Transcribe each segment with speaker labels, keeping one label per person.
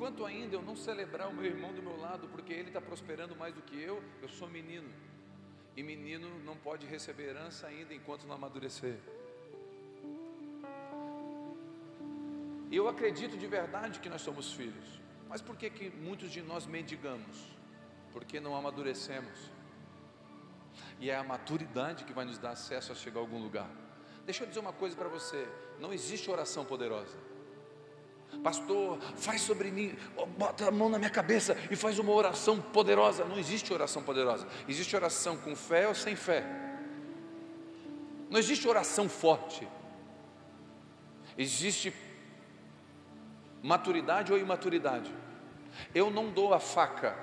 Speaker 1: enquanto ainda eu não celebrar o meu irmão do meu lado, porque ele está prosperando mais do que eu sou menino, e menino não pode receber herança ainda enquanto não amadurecer. Eu acredito de verdade que nós somos filhos, mas por que muitos de nós mendigamos? Porque não amadurecemos, e é a maturidade que vai nos dar acesso a chegar a algum lugar. Deixa eu dizer uma coisa para você, não existe oração poderosa. Pastor, faz sobre mim, bota a mão na minha cabeça e faz uma oração poderosa. Não existe oração poderosa, existe oração com fé ou sem fé. Não existe oração forte, existe maturidade ou imaturidade. Eu não dou a faca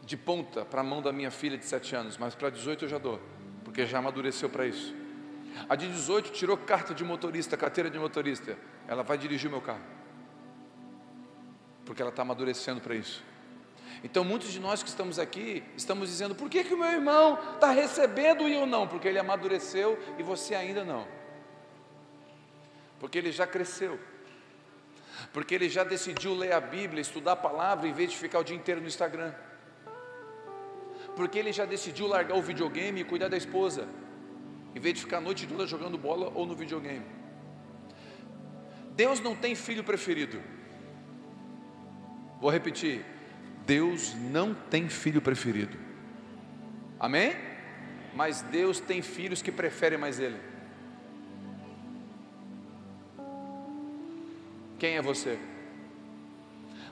Speaker 1: de ponta para a mão da minha filha de 7 anos, mas para 18 eu já dou, porque já amadureceu para isso. A de 18 tirou carta de motorista, carteira de motorista, ela vai dirigir o meu carro, porque ela está amadurecendo para isso. Então muitos de nós que estamos aqui, estamos dizendo, por que o meu irmão está recebendo e eu não? Porque ele amadureceu e você ainda não. Porque ele já cresceu, porque ele já decidiu ler a Bíblia, estudar a palavra, em vez de ficar o dia inteiro no Instagram. Porque ele já decidiu largar o videogame e cuidar da esposa, em vez de ficar a noite toda jogando bola ou no videogame. Deus não tem filho preferido. Vou repetir, Deus não tem filho preferido. Amém? Mas Deus tem filhos que preferem mais Ele. Quem é você?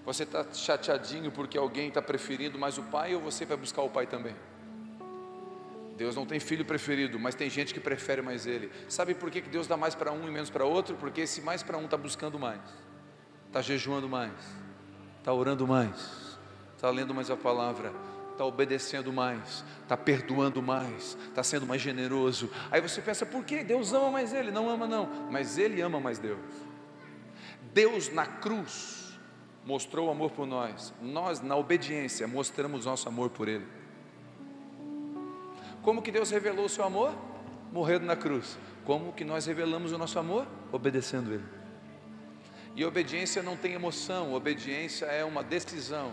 Speaker 1: Você está chateadinho porque alguém está preferindo mais o pai, ou você vai buscar o pai também? Deus não tem filho preferido, mas tem gente que prefere mais Ele. Sabe por que Deus dá mais para um e menos para outro? Porque esse mais para um está buscando mais, está jejuando mais, está orando mais, está lendo mais a palavra, está obedecendo mais, está perdoando mais, está sendo mais generoso. Aí você pensa, por que Deus ama mais Ele? Não ama não, mas Ele ama mais Deus. Deus na cruz mostrou o amor por nós, nós na obediência mostramos nosso amor por Ele. Como que Deus revelou o seu amor? Morrendo na cruz. Como que nós revelamos o nosso amor? Obedecendo Ele. E obediência não tem emoção, obediência é uma decisão.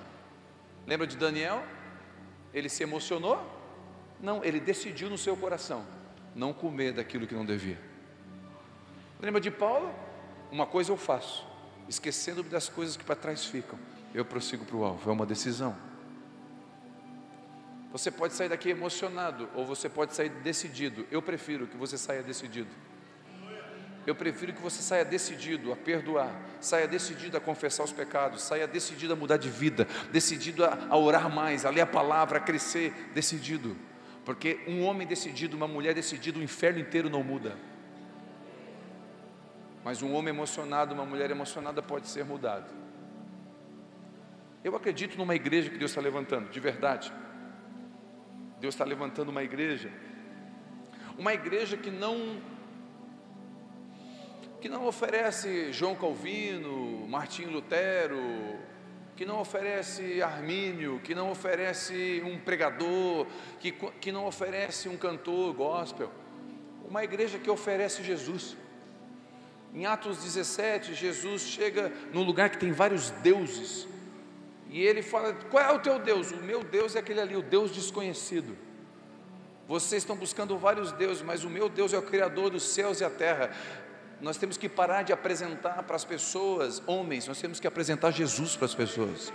Speaker 1: Lembra de Daniel? Ele se emocionou? Não, ele decidiu no seu coração não comer daquilo que não devia. Lembra de Paulo? Uma coisa eu faço, esquecendo-me das coisas que para trás ficam, eu prossigo para o alvo. É uma decisão. Você pode sair daqui emocionado, ou você pode sair decidido. Eu prefiro que você saia decidido. Eu prefiro que você saia decidido a perdoar, saia decidido a confessar os pecados, saia decidido a mudar de vida, decidido a orar mais, a ler a palavra, a crescer, decidido. Porque um homem decidido, uma mulher decidida, o inferno inteiro não muda. Mas um homem emocionado, uma mulher emocionada pode ser mudado. Eu acredito numa igreja que Deus está levantando, de verdade. Deus está levantando uma igreja que não oferece João Calvino, Martinho Lutero, que não oferece Armínio, que não oferece um pregador, que não oferece um cantor gospel. Uma igreja que oferece Jesus. Em Atos 17, Jesus chega num lugar que tem vários deuses, e ele fala, qual é o teu Deus? O meu Deus é aquele ali, o Deus desconhecido. Vocês estão buscando vários deuses, mas o meu Deus é o Criador dos céus e a terra. Nós temos que parar de apresentar para as pessoas homens, nós temos que apresentar Jesus para as pessoas.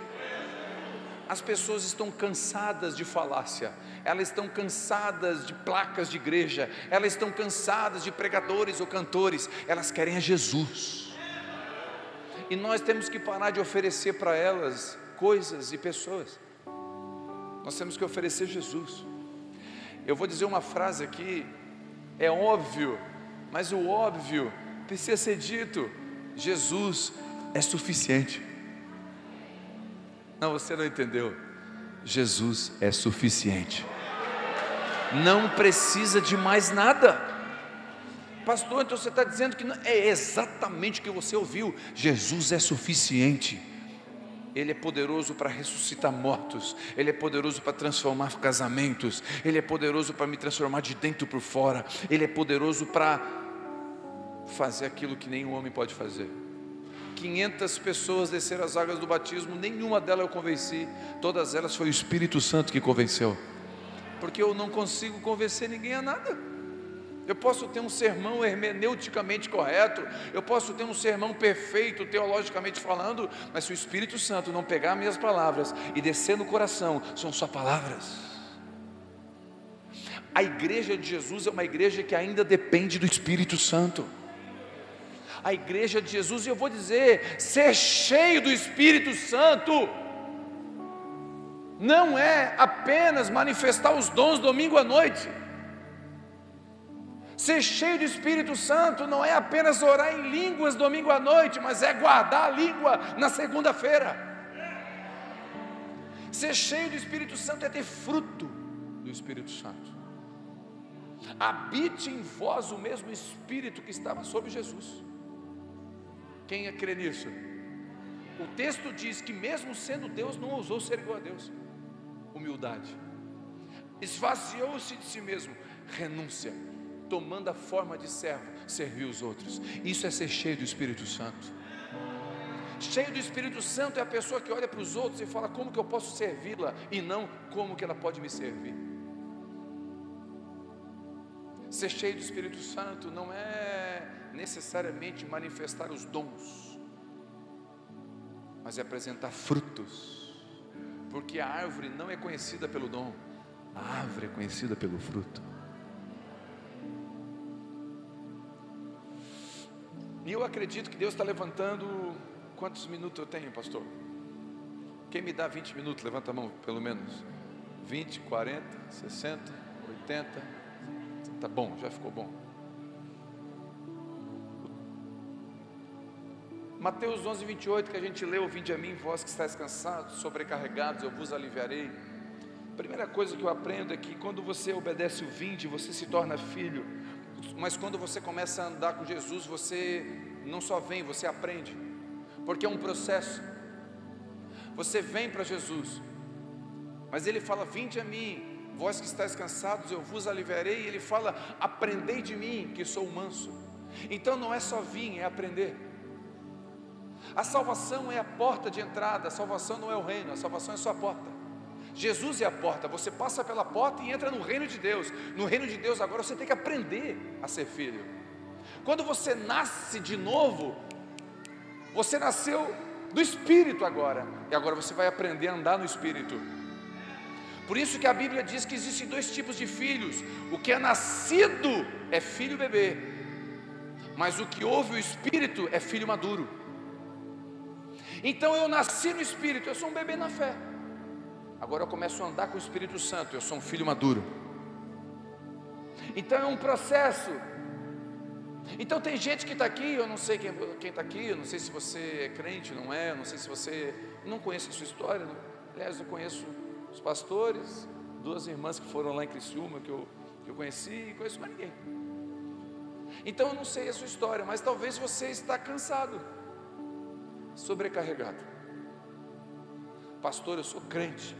Speaker 1: As pessoas estão cansadas de falácia, elas estão cansadas de placas de igreja, elas estão cansadas de pregadores ou cantores, elas querem a Jesus. E nós temos que parar de oferecer para elas coisas e pessoas. Nós temos que oferecer Jesus. Eu vou dizer uma frase aqui, é óbvio, mas o óbvio precisa ser dito: Jesus é suficiente. Não, você não entendeu. Jesus é suficiente. Não precisa de mais nada. Pastor, então você está dizendo que não... É exatamente o que você ouviu. Jesus é suficiente. Ele é poderoso para ressuscitar mortos. Ele é poderoso para transformar casamentos. Ele é poderoso para me transformar de dentro por fora. Ele é poderoso para fazer aquilo que nenhum homem pode fazer, 500 pessoas desceram as águas do batismo, nenhuma delas eu convenci, todas elas foi o Espírito Santo que convenceu, porque eu não consigo convencer ninguém a nada. Eu posso ter um sermão hermeneuticamente correto, eu posso ter um sermão perfeito, teologicamente falando, mas se o Espírito Santo não pegar minhas palavras e descer no coração, são só palavras. A igreja de Jesus é uma igreja que ainda depende do Espírito Santo. A igreja de Jesus, e eu vou dizer, ser cheio do Espírito Santo não é apenas manifestar os dons domingo à noite. Ser cheio do Espírito Santo não é apenas orar em línguas domingo à noite, mas é guardar a língua na segunda-feira. Ser cheio do Espírito Santo é ter fruto do Espírito Santo. Habite em vós o mesmo Espírito que estava sobre Jesus. Quem crê nisso? O texto diz que mesmo sendo Deus, não ousou ser igual a Deus. Humildade. Esvaziou-se de si mesmo. Renúncia. Tomando a forma de servo, servir os outros. Isso é ser cheio do Espírito Santo. Cheio do Espírito Santo é a pessoa que olha para os outros e fala: como que eu posso servi-la? E não como que ela pode me servir. Ser cheio do Espírito Santo não é necessariamente manifestar os dons, mas é apresentar frutos, porque a árvore não é conhecida pelo dom, a árvore é conhecida pelo fruto. E eu acredito que Deus está levantando. Quantos minutos eu tenho, pastor? Quem me dá 20 minutos, levanta a mão, pelo menos 20, 40, 60, 80. Tá bom, já ficou bom. Mateus 11, 28, que a gente leu: vinde a mim, vós que estáis cansados, sobrecarregados, eu vos aliviarei. A primeira coisa que eu aprendo é que quando você obedece o vinde, você se torna filho. Mas quando você começa a andar com Jesus, você não só vem, você aprende, porque é um processo. Você vem para Jesus, mas Ele fala: vinde a mim, vós que estáis cansados, eu vos aliviarei. E Ele fala: aprendei de mim, que sou manso. Então não é só vir, é aprender. A salvação é a porta de entrada, a salvação não é o reino, a salvação é só a porta. Jesus é a porta, você passa pela porta e entra no reino de Deus. No reino de Deus agora você tem que aprender a ser filho. Quando você nasce de novo, você nasceu do Espírito agora, e agora você vai aprender a andar no Espírito. Por isso que a Bíblia diz que existem dois tipos de filhos: o que é nascido é filho bebê, mas o que ouve o Espírito é filho maduro. Então eu nasci no Espírito, eu sou um bebê na fé. Agora eu começo a andar com o Espírito Santo, eu sou um filho maduro. Então é um processo. Então tem gente que está aqui, eu não sei quem está aqui, eu não sei se você é crente, não é, eu não sei se você, não conhece a sua história, não. Aliás, eu conheço os pastores, duas irmãs que foram lá em Criciúma, que eu conheci, e conheço mais ninguém. Então eu não sei a sua história, mas talvez você está cansado, sobrecarregado. Pastor, eu sou crente.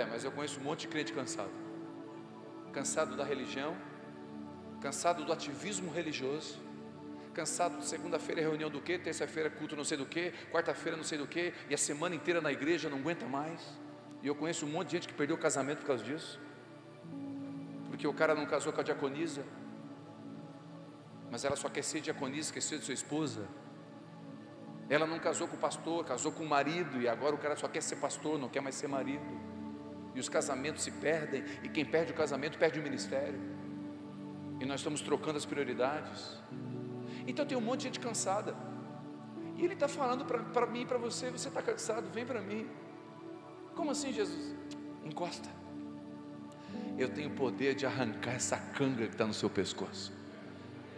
Speaker 1: Mas eu conheço um monte de crente cansado. Cansado da religião, cansado do ativismo religioso, cansado de segunda-feira reunião do quê, terça-feira culto não sei do quê, quarta-feira não sei do quê, e a semana inteira na igreja não aguenta mais. E eu conheço um monte de gente que perdeu o casamento por causa disso, porque o cara não casou com a diaconisa, mas ela só quer ser diaconisa, esqueceu de sua esposa. Ela não casou com o pastor, casou com o marido, e agora o cara só quer ser pastor, não quer mais ser marido. E os casamentos se perdem, e quem perde o casamento perde o ministério. E nós estamos trocando as prioridades. Então tem um monte de gente cansada, e Ele está falando para mim e para você: você está cansado? Vem para mim. Como assim, Jesus? Encosta. Eu tenho o poder de arrancar essa canga que está no seu pescoço.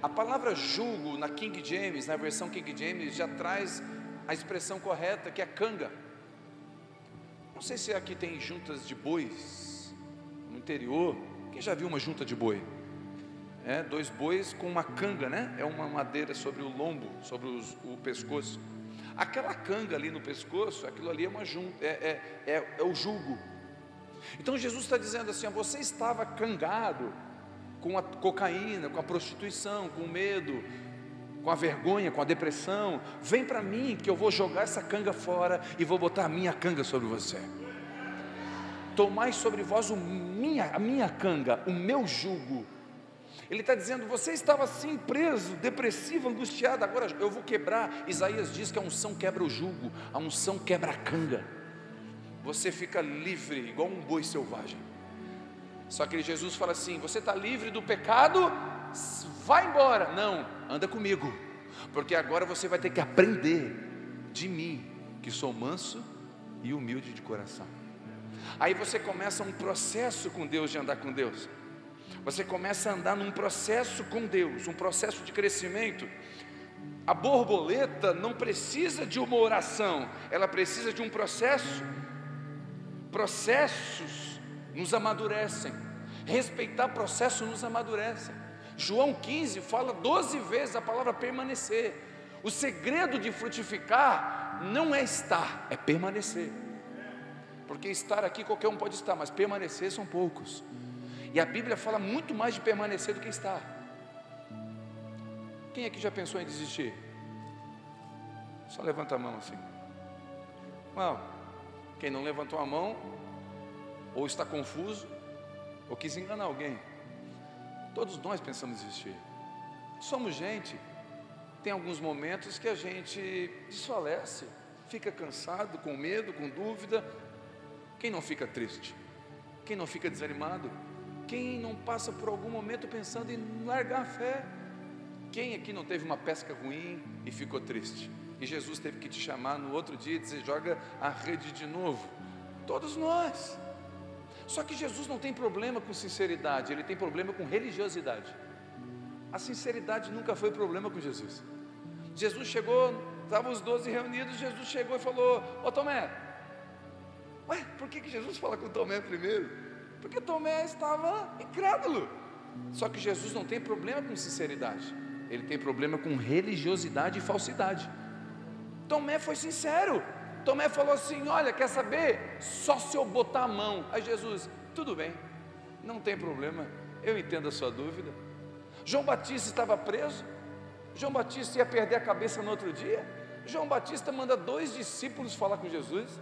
Speaker 1: A palavra jugo na King James, na versão King James, já traz a expressão correta, que é canga. Não sei se aqui tem juntas de bois no interior. Quem já viu uma junta de boi? Dois bois com uma canga, né? É uma madeira sobre o lombo, sobre o pescoço. Aquela canga ali no pescoço, aquilo ali é uma junta, é o jugo. Então Jesus está dizendo assim: você estava cangado com a cocaína, com a prostituição, com o medo, com a vergonha, com a depressão, vem para mim que eu vou jogar essa canga fora e vou botar a minha canga sobre você. Tomai sobre vós a minha canga, o meu jugo. Ele está dizendo, você estava assim preso, depressivo, angustiado, agora eu vou quebrar. Isaías diz que a unção quebra o jugo, a unção quebra a canga. Você fica livre, igual um boi selvagem. Só que Jesus fala assim, você está livre do pecado? Vai embora. Não, anda comigo, porque agora você vai ter que aprender de mim, que sou manso e humilde de coração. Aí você começa um processo com Deus, de andar com Deus. Você começa a andar num processo com Deus, um processo de crescimento. A borboleta não precisa de uma oração, ela precisa de um processo. Processos nos amadurecem. Respeitar processo nos amadurece. João 15 fala 12 vezes a palavra permanecer. O segredo de frutificar não é estar, é permanecer. Porque estar aqui qualquer um pode estar, mas permanecer são poucos. E a Bíblia fala muito mais de permanecer do que estar. Quem aqui já pensou em desistir? Só levanta a mão assim. Não. Quem não levantou a mão, ou está confuso, ou quis enganar alguém. Todos nós pensamos em desistir. Somos gente. Tem alguns momentos que a gente desfalece, fica cansado, com medo, com dúvida. Quem não fica triste? Quem não fica desanimado? Quem não passa por algum momento pensando em largar a fé? Quem aqui não teve uma pesca ruim e ficou triste? E Jesus teve que te chamar no outro dia e dizer, joga a rede de novo. Todos nós. Só que Jesus não tem problema com sinceridade, Ele tem problema com religiosidade. A sinceridade nunca foi problema com Jesus. Jesus chegou, estavam os 12 reunidos, Jesus chegou e falou, ô Tomé, ué, por que Jesus fala com Tomé primeiro? Porque Tomé estava incrédulo. Só que Jesus não tem problema com sinceridade, Ele tem problema com religiosidade e falsidade. Tomé foi sincero. Tomé falou assim, olha, quer saber? Só se eu botar a mão. Aí Jesus, tudo bem, não tem problema, eu entendo a sua dúvida. João Batista estava preso, João Batista ia perder a cabeça no outro dia. João Batista manda 2 discípulos falar com Jesus.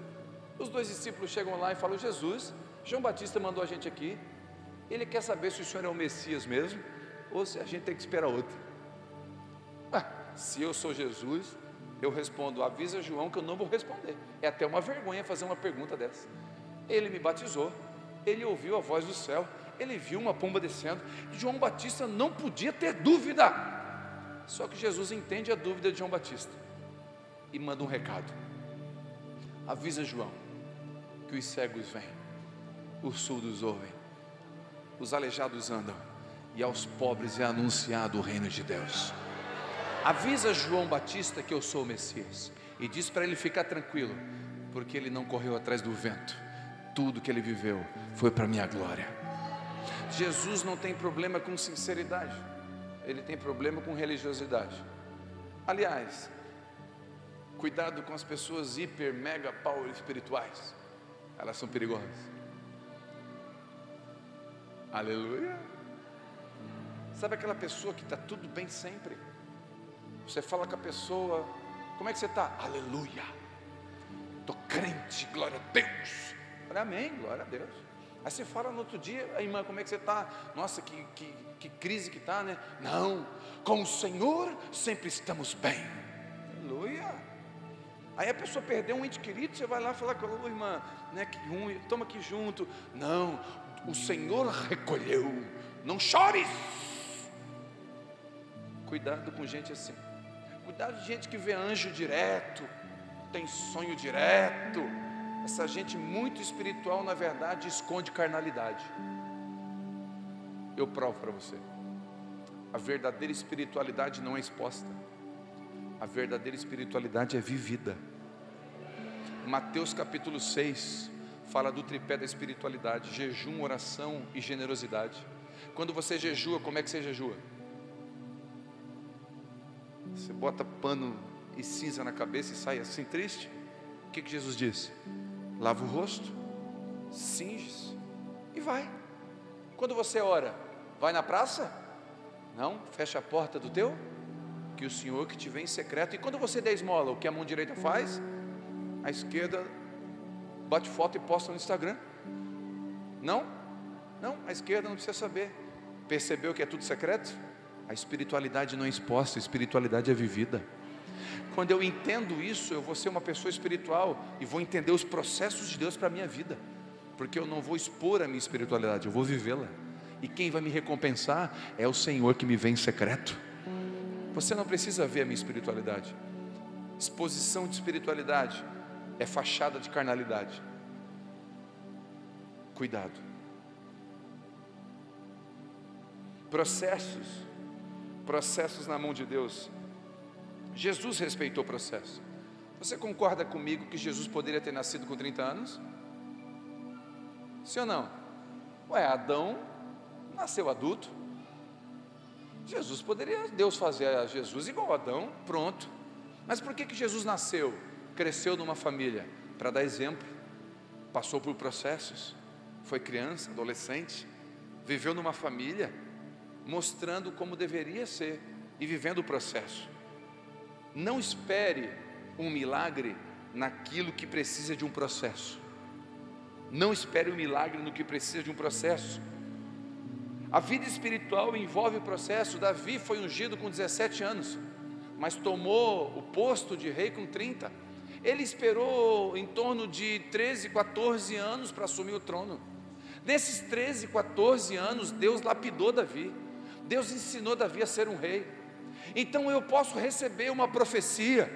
Speaker 1: Os 2 discípulos chegam lá e falam, Jesus, João Batista mandou a gente aqui, ele quer saber se o senhor é o Messias mesmo, ou se a gente tem que esperar outro. Se eu sou Jesus, eu respondo, avisa João que eu não vou responder. É até uma vergonha fazer uma pergunta dessa. Ele me batizou, ele ouviu a voz do céu, ele viu uma pomba descendo. João Batista não podia ter dúvida. Só que Jesus entende a dúvida de João Batista e manda um recado. Avisa João que os cegos vêm, os surdos ouvem, os aleijados andam, e aos pobres é anunciado o reino de Deus. Avisa João Batista que eu sou o Messias, e diz para ele ficar tranquilo, porque ele não correu atrás do vento. Tudo que ele viveu foi para a minha glória. Jesus não tem problema com sinceridade, Ele tem problema com religiosidade. Aliás, cuidado com as pessoas hiper, mega, power espirituais. Elas são perigosas. Aleluia. Sabe aquela pessoa que está tudo bem sempre? Você fala com a pessoa, como é que você está? Aleluia, estou crente, glória a Deus. Olha, amém, glória a Deus. Aí você fala no outro dia, irmã, como é que você está? Nossa, que crise que está, né? Não, com o Senhor sempre estamos bem. Aleluia. Aí a pessoa perdeu um ente querido, você vai lá falar com a irmã, né? Que ruim, toma aqui junto. Não, o Senhor recolheu, não chores. Cuidado com gente assim. Cuidado de gente que vê anjo direto, tem sonho direto. Essa gente muito espiritual, na verdade, esconde carnalidade. Eu provo para você. A verdadeira espiritualidade não é exposta. A verdadeira espiritualidade é vivida. Mateus capítulo 6 fala do tripé da espiritualidade: jejum, oração e generosidade. Quando você jejua, como é que você jejua? Você bota pano e cinza na cabeça e sai assim triste? O que Jesus disse? Lava o rosto, cinge-se e vai. Quando você ora, vai na praça? Não, fecha a porta do teu que o Senhor que te vê em secreto. E quando você der esmola, o que a mão direita faz? A esquerda bate foto e posta no Instagram. Não, a esquerda não precisa saber. Percebeu que é tudo secreto? A espiritualidade não é exposta, a espiritualidade é vivida. Quando eu entendo isso, eu vou ser uma pessoa espiritual e vou entender os processos de Deus para a minha vida, porque eu não vou expor a minha espiritualidade, eu vou vivê-la. E quem vai me recompensar é o Senhor que me vê em secreto. Você não precisa ver a minha espiritualidade. Exposição de espiritualidade é fachada de carnalidade. Cuidado. Processos na mão de Deus. Jesus respeitou o processo. Você concorda comigo que Jesus poderia ter nascido com 30 anos? Sim ou não? Adão nasceu adulto. Deus fazer a Jesus igual a Adão, pronto. Mas por que Jesus nasceu? Cresceu numa família? Para dar exemplo. Passou por processos. Foi criança, adolescente. Viveu numa família, mostrando como deveria ser e vivendo o processo. Não espere um milagre naquilo que precisa de um processo. Não espere um milagre no que precisa de um processo. A vida espiritual envolve processo. Davi foi ungido com 17 anos, mas tomou o posto de rei com 30. Ele esperou em torno de 13, 14 anos para assumir o trono. Nesses 13, 14 anos, Deus lapidou Davi. Deus ensinou Davi a ser um rei. Então eu posso receber uma profecia,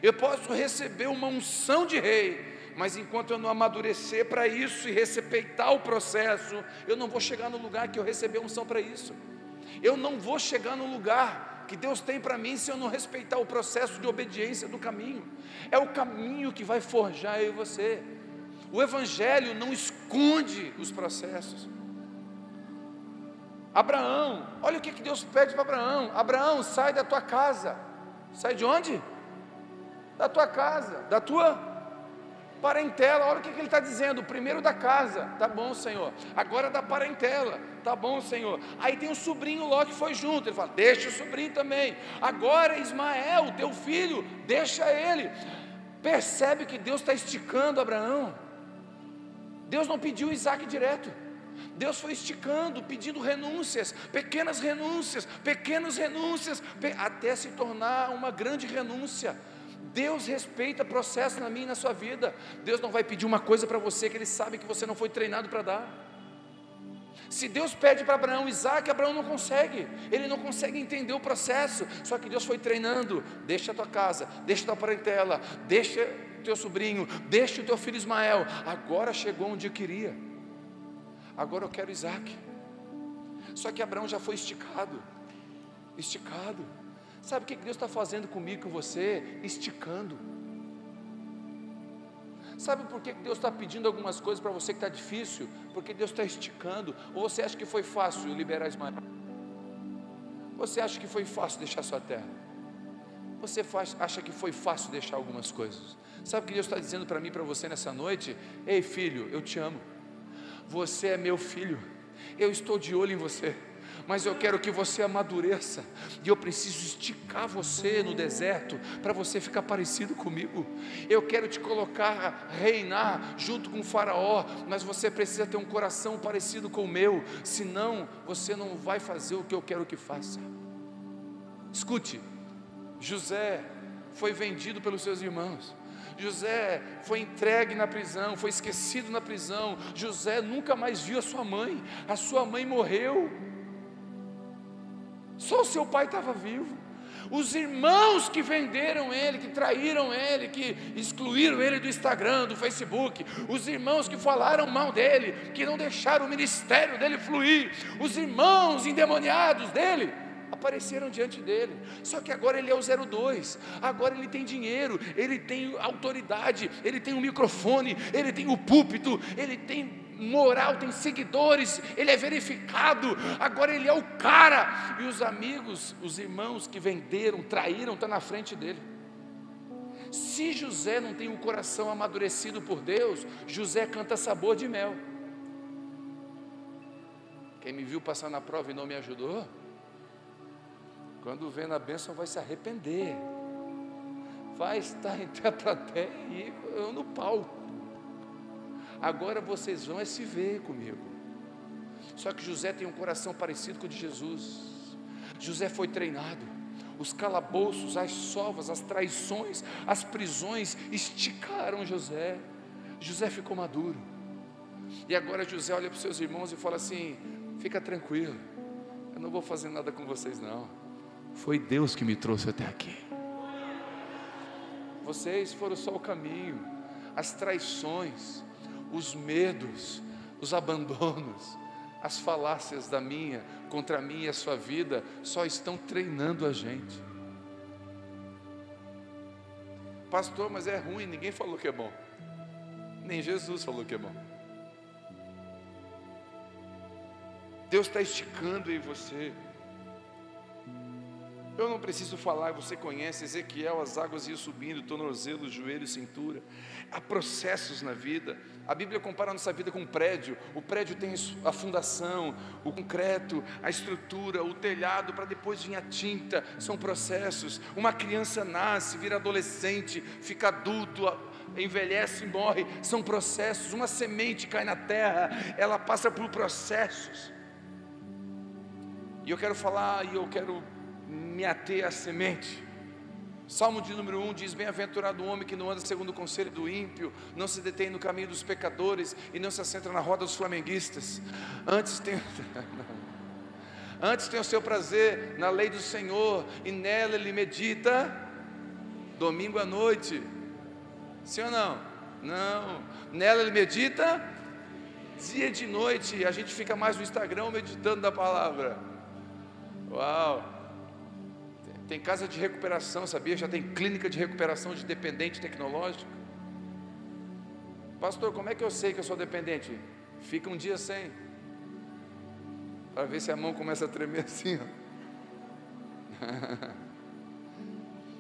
Speaker 1: eu posso receber uma unção de rei, mas enquanto eu não amadurecer para isso e respeitar o processo, eu não vou chegar no lugar que eu recebi a unção para isso. Eu não vou chegar no lugar que Deus tem para mim se eu não respeitar o processo de obediência do caminho. É o caminho que vai forjar eu e você. O Evangelho não esconde os processos. Abraão, olha o que Deus pede para Abraão. Abraão, sai da tua casa. Sai de onde? Da tua casa, da tua parentela. Olha o que ele está dizendo. Primeiro da casa, tá bom, Senhor. Agora da parentela, tá bom, Senhor. Aí tem o sobrinho Ló que foi junto. Ele fala, deixa o sobrinho também. Agora Ismael, teu filho, deixa ele. Percebe que Deus está esticando Abraão. Deus não pediu Isaac direto. Deus foi esticando, pedindo renúncias, pequenas renúncias, até se tornar uma grande renúncia. Deus respeita processo na minha e na sua vida. Deus não vai pedir uma coisa para você que Ele sabe que você não foi treinado para dar. Se Deus pede para Abraão Isaac, Abraão não consegue. Ele não consegue entender o processo. Só que Deus foi treinando. Deixa a tua casa, deixa a tua parentela, deixa o teu sobrinho, deixa o teu filho Ismael. Agora chegou onde eu queria. Agora eu quero Isaac. Só que Abraão já foi esticado. Sabe o que Deus está fazendo comigo, com você? Esticando. Sabe por que Deus está pedindo algumas coisas para você que está difícil? Porque Deus está esticando. Ou você acha que foi fácil liberar Ismael? Você acha que foi fácil deixar sua terra? Você acha que foi fácil deixar algumas coisas? Sabe o que Deus está dizendo para mim e para você nessa noite? Ei filho, eu te amo. Você é meu filho, eu estou de olho em você, mas eu quero que você amadureça, e eu preciso esticar você no deserto, para você ficar parecido comigo. Eu quero te colocar, reinar junto com o faraó, mas você precisa ter um coração parecido com o meu, senão você não vai fazer o que eu quero que faça. Escute, José foi vendido pelos seus irmãos, José foi entregue na prisão, foi esquecido na prisão. José nunca mais viu a sua mãe morreu, só o seu pai estava vivo. Os irmãos que venderam ele, que traíram ele, que excluíram ele do Instagram, do Facebook, os irmãos que falaram mal dele, que não deixaram o ministério dele fluir, os irmãos endemoniados dele, apareceram diante dele. Só que agora ele é o 02, agora ele tem dinheiro, ele tem autoridade, ele tem um microfone, ele tem o púlpito, ele tem moral, tem seguidores, ele é verificado, agora ele é o cara, e os amigos, os irmãos que venderam, traíram, estão na frente dele. Se José não tem um coração amadurecido por Deus, José canta sabor de mel. Quem me viu passar na prova e não me ajudou, Quando vê na bênção vai se arrepender, vai estar entre a plateia e eu no palco. Agora vocês vão se ver comigo. Só que José tem um coração parecido com o de Jesus. José foi treinado. Os calabouços, as sovas, as traições, as prisões esticaram José. José ficou maduro. E agora José olha para os seus irmãos e fala assim: fica tranquilo, eu não vou fazer nada com vocês não. Foi Deus que me trouxe até aqui. Vocês foram só o caminho. As traições, os medos, os abandonos, as falácias contra mim e a sua vida só estão treinando a gente. Pastor, mas é ruim, ninguém falou que é bom. Nem Jesus falou que é bom. Deus está esticando em você. Eu não preciso falar, você conhece Ezequiel, as águas iam subindo, tornozelo, joelho, cintura. Há processos na vida. A Bíblia compara a nossa vida com um prédio. O prédio tem a fundação, o concreto, a estrutura, o telhado, para depois vir a tinta. São processos. Uma criança nasce, vira adolescente, fica adulto, envelhece e morre. São processos. Uma semente cai na terra, ela passa por processos. E eu quero falar, e eu quero me ater à semente. Salmo de número 1 diz: bem-aventurado o homem que não anda segundo o conselho do ímpio, não se detém no caminho dos pecadores e não se assenta na roda dos flamenguistas. Antes tem o seu prazer na lei do Senhor, e nela ele medita domingo à noite. Sim ou não? Não. Nela ele medita dia e de noite. A gente fica mais no Instagram meditando da palavra. Uau! Tem casa de recuperação, sabia? Já tem clínica de recuperação de dependente tecnológico. Pastor, como é que eu sei que eu sou dependente? Fica um dia sem, para ver se a mão começa a tremer assim, ó.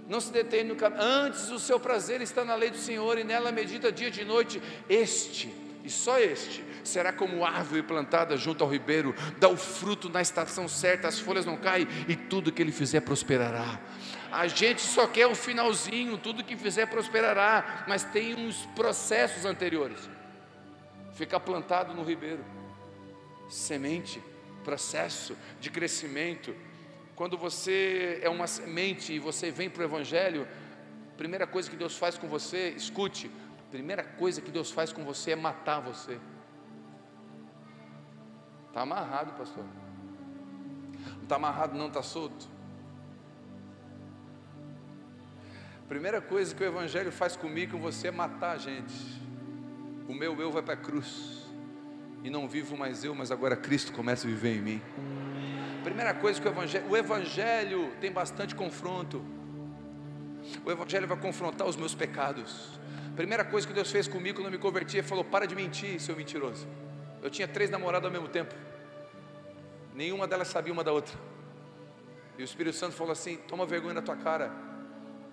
Speaker 1: Não se detém no caminho. Antes o seu prazer está na lei do Senhor, e nela medita dia e de noite. Este, e só este, será como árvore plantada junto ao ribeiro, dá o fruto na estação certa, as folhas não caem, e tudo que ele fizer prosperará. A gente só quer o finalzinho, tudo que fizer prosperará, mas tem uns processos anteriores. Ficar plantado no ribeiro, semente, processo de crescimento. Quando você é uma semente e você vem para o Evangelho, primeira coisa que Deus faz com você, escute, primeira coisa que Deus faz com você é matar você. Está amarrado, pastor. Não está amarrado não, está solto. Primeira coisa que o Evangelho faz comigo e com você é matar a gente. O meu eu vai para a cruz, e não vivo mais eu, mas agora Cristo começa a viver em mim. Primeira coisa que o Evangelho tem bastante confronto. O Evangelho vai confrontar os meus pecados. Primeira coisa que Deus fez comigo quando eu me converti, Ele falou: para de mentir, seu mentiroso. Eu tinha 3 namoradas ao mesmo tempo, nenhuma delas sabia uma da outra. E o Espírito Santo falou assim: toma vergonha na tua cara,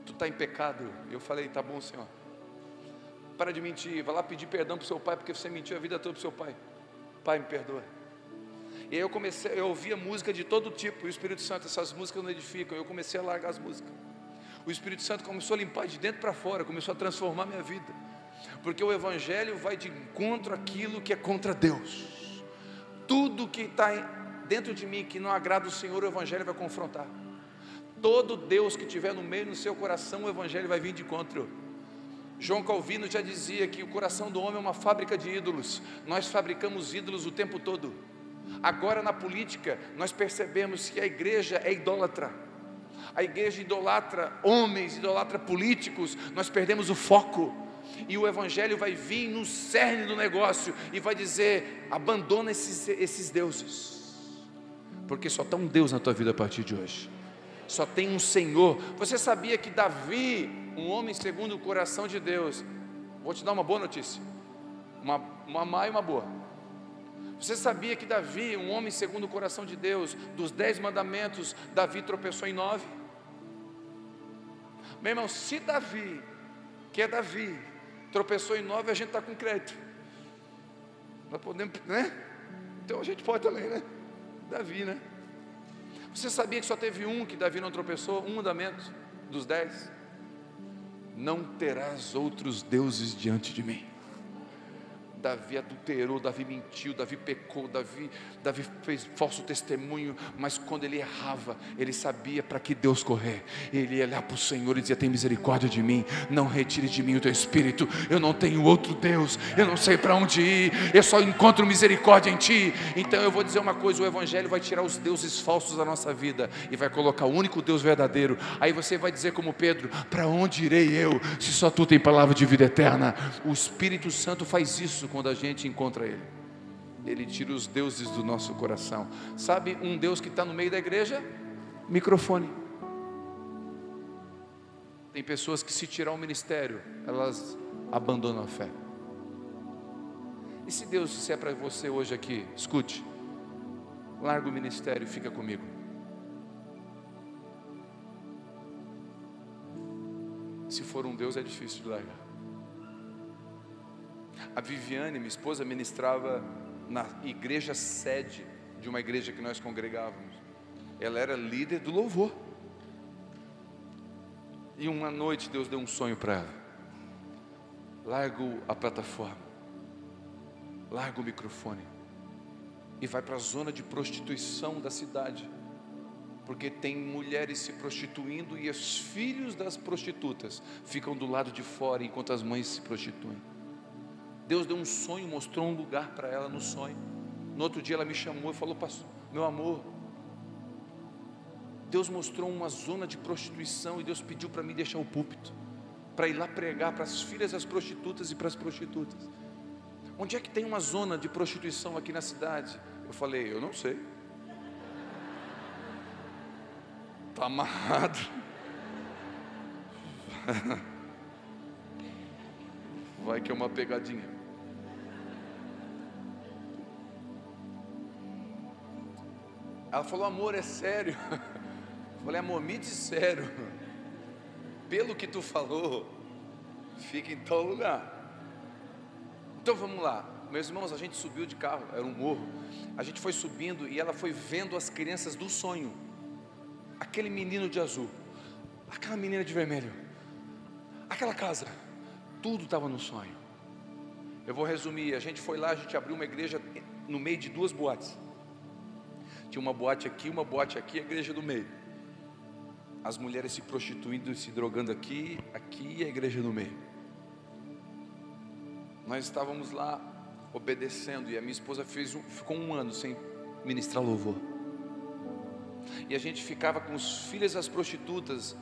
Speaker 1: tu está em pecado. E eu falei: tá bom, Senhor. Para de mentir, vai lá pedir perdão para o seu pai, porque você mentiu a vida toda para o seu pai. Pai, me perdoa. E aí eu ouvia música de todo tipo, e o Espírito Santo, essas músicas não edificam. Eu comecei a largar as músicas. O Espírito Santo começou a limpar de dentro para fora, começou a transformar minha vida, porque o Evangelho vai de encontro àquilo que é contra Deus. Tudo que está dentro de mim que não agrada o Senhor, o Evangelho vai confrontar. Todo Deus que tiver no meio do seu coração, o Evangelho vai vir de encontro. João Calvino já dizia que o coração do homem é uma fábrica de ídolos. Nós fabricamos ídolos o tempo todo. Agora na política nós percebemos que a igreja é idólatra. A igreja idolatra homens, idolatra políticos. Nós perdemos o foco. E o Evangelho vai vir no cerne do negócio e vai dizer: abandona esses deuses, porque só está um Deus na tua vida a partir de hoje. Só tem um Senhor. Você sabia que Davi, um homem segundo o coração de Deus, vou te dar uma boa notícia, uma má e uma boa. Você sabia que Davi, um homem segundo o coração de Deus, dos 10 mandamentos, Davi tropeçou em 9? Meu irmão, se Davi, que é Davi, tropeçou em 9, a gente está com crédito. Nós podemos, né? Então a gente pode também, né? Davi, né? Você sabia que só teve um que Davi não tropeçou? Um mandamento dos 10: não terás outros deuses diante de mim. Davi adulterou, Davi mentiu, Davi pecou, Davi fez falso testemunho, mas quando ele errava, ele sabia para que Deus correr. Ele ia olhar para o Senhor e dizia: tem misericórdia de mim, não retire de mim o teu espírito, eu não tenho outro Deus, eu não sei para onde ir, eu só encontro misericórdia em ti. Então eu vou dizer uma coisa: o Evangelho vai tirar os deuses falsos da nossa vida e vai colocar o único Deus verdadeiro. Aí você vai dizer como Pedro: para onde irei eu, se só tu tem palavra de vida eterna? O Espírito Santo faz isso quando a gente encontra Ele. Ele tira os deuses do nosso coração. Sabe um Deus que está no meio da igreja? Microfone. Tem pessoas que, se tirar o ministério, elas abandonam a fé. E se Deus disser para você hoje aqui: escute, larga o ministério e fica comigo? Se for um Deus, é difícil de largar. A Viviane, minha esposa, ministrava na igreja sede de uma igreja que nós congregávamos. Ela era líder do louvor. E uma noite Deus deu um sonho para ela: larga a plataforma, larga o microfone e vai para a zona de prostituição da cidade, porque tem mulheres se prostituindo e os filhos das prostitutas ficam do lado de fora enquanto as mães se prostituem. Deus deu um sonho, mostrou um lugar para ela no sonho. No outro dia ela me chamou e falou: pastor, meu amor, Deus mostrou uma zona de prostituição e Deus pediu para mim deixar o púlpito, para ir lá pregar para as filhas das prostitutas e para as prostitutas. Onde é que tem uma zona de prostituição aqui na cidade? Eu falei: eu não sei. Está amarrado. Vai que é uma pegadinha. Ela falou: amor, é sério? Eu falei: amor, me diz sério. Pelo que tu falou, fica em tal lugar. Então vamos lá, meus irmãos. A gente subiu de carro, era um morro. A gente foi subindo e ela foi vendo as crianças do sonho. Aquele menino de azul, aquela menina de vermelho, aquela casa, tudo estava no sonho. Eu vou resumir: a gente foi lá, a gente abriu uma igreja no meio de duas boates. Tinha uma boate aqui, a igreja do meio. As mulheres se prostituindo e se drogando aqui e a igreja no meio. Nós estávamos lá obedecendo e a minha esposa ficou um ano sem ministrar louvor. E a gente ficava com os filhos das prostitutas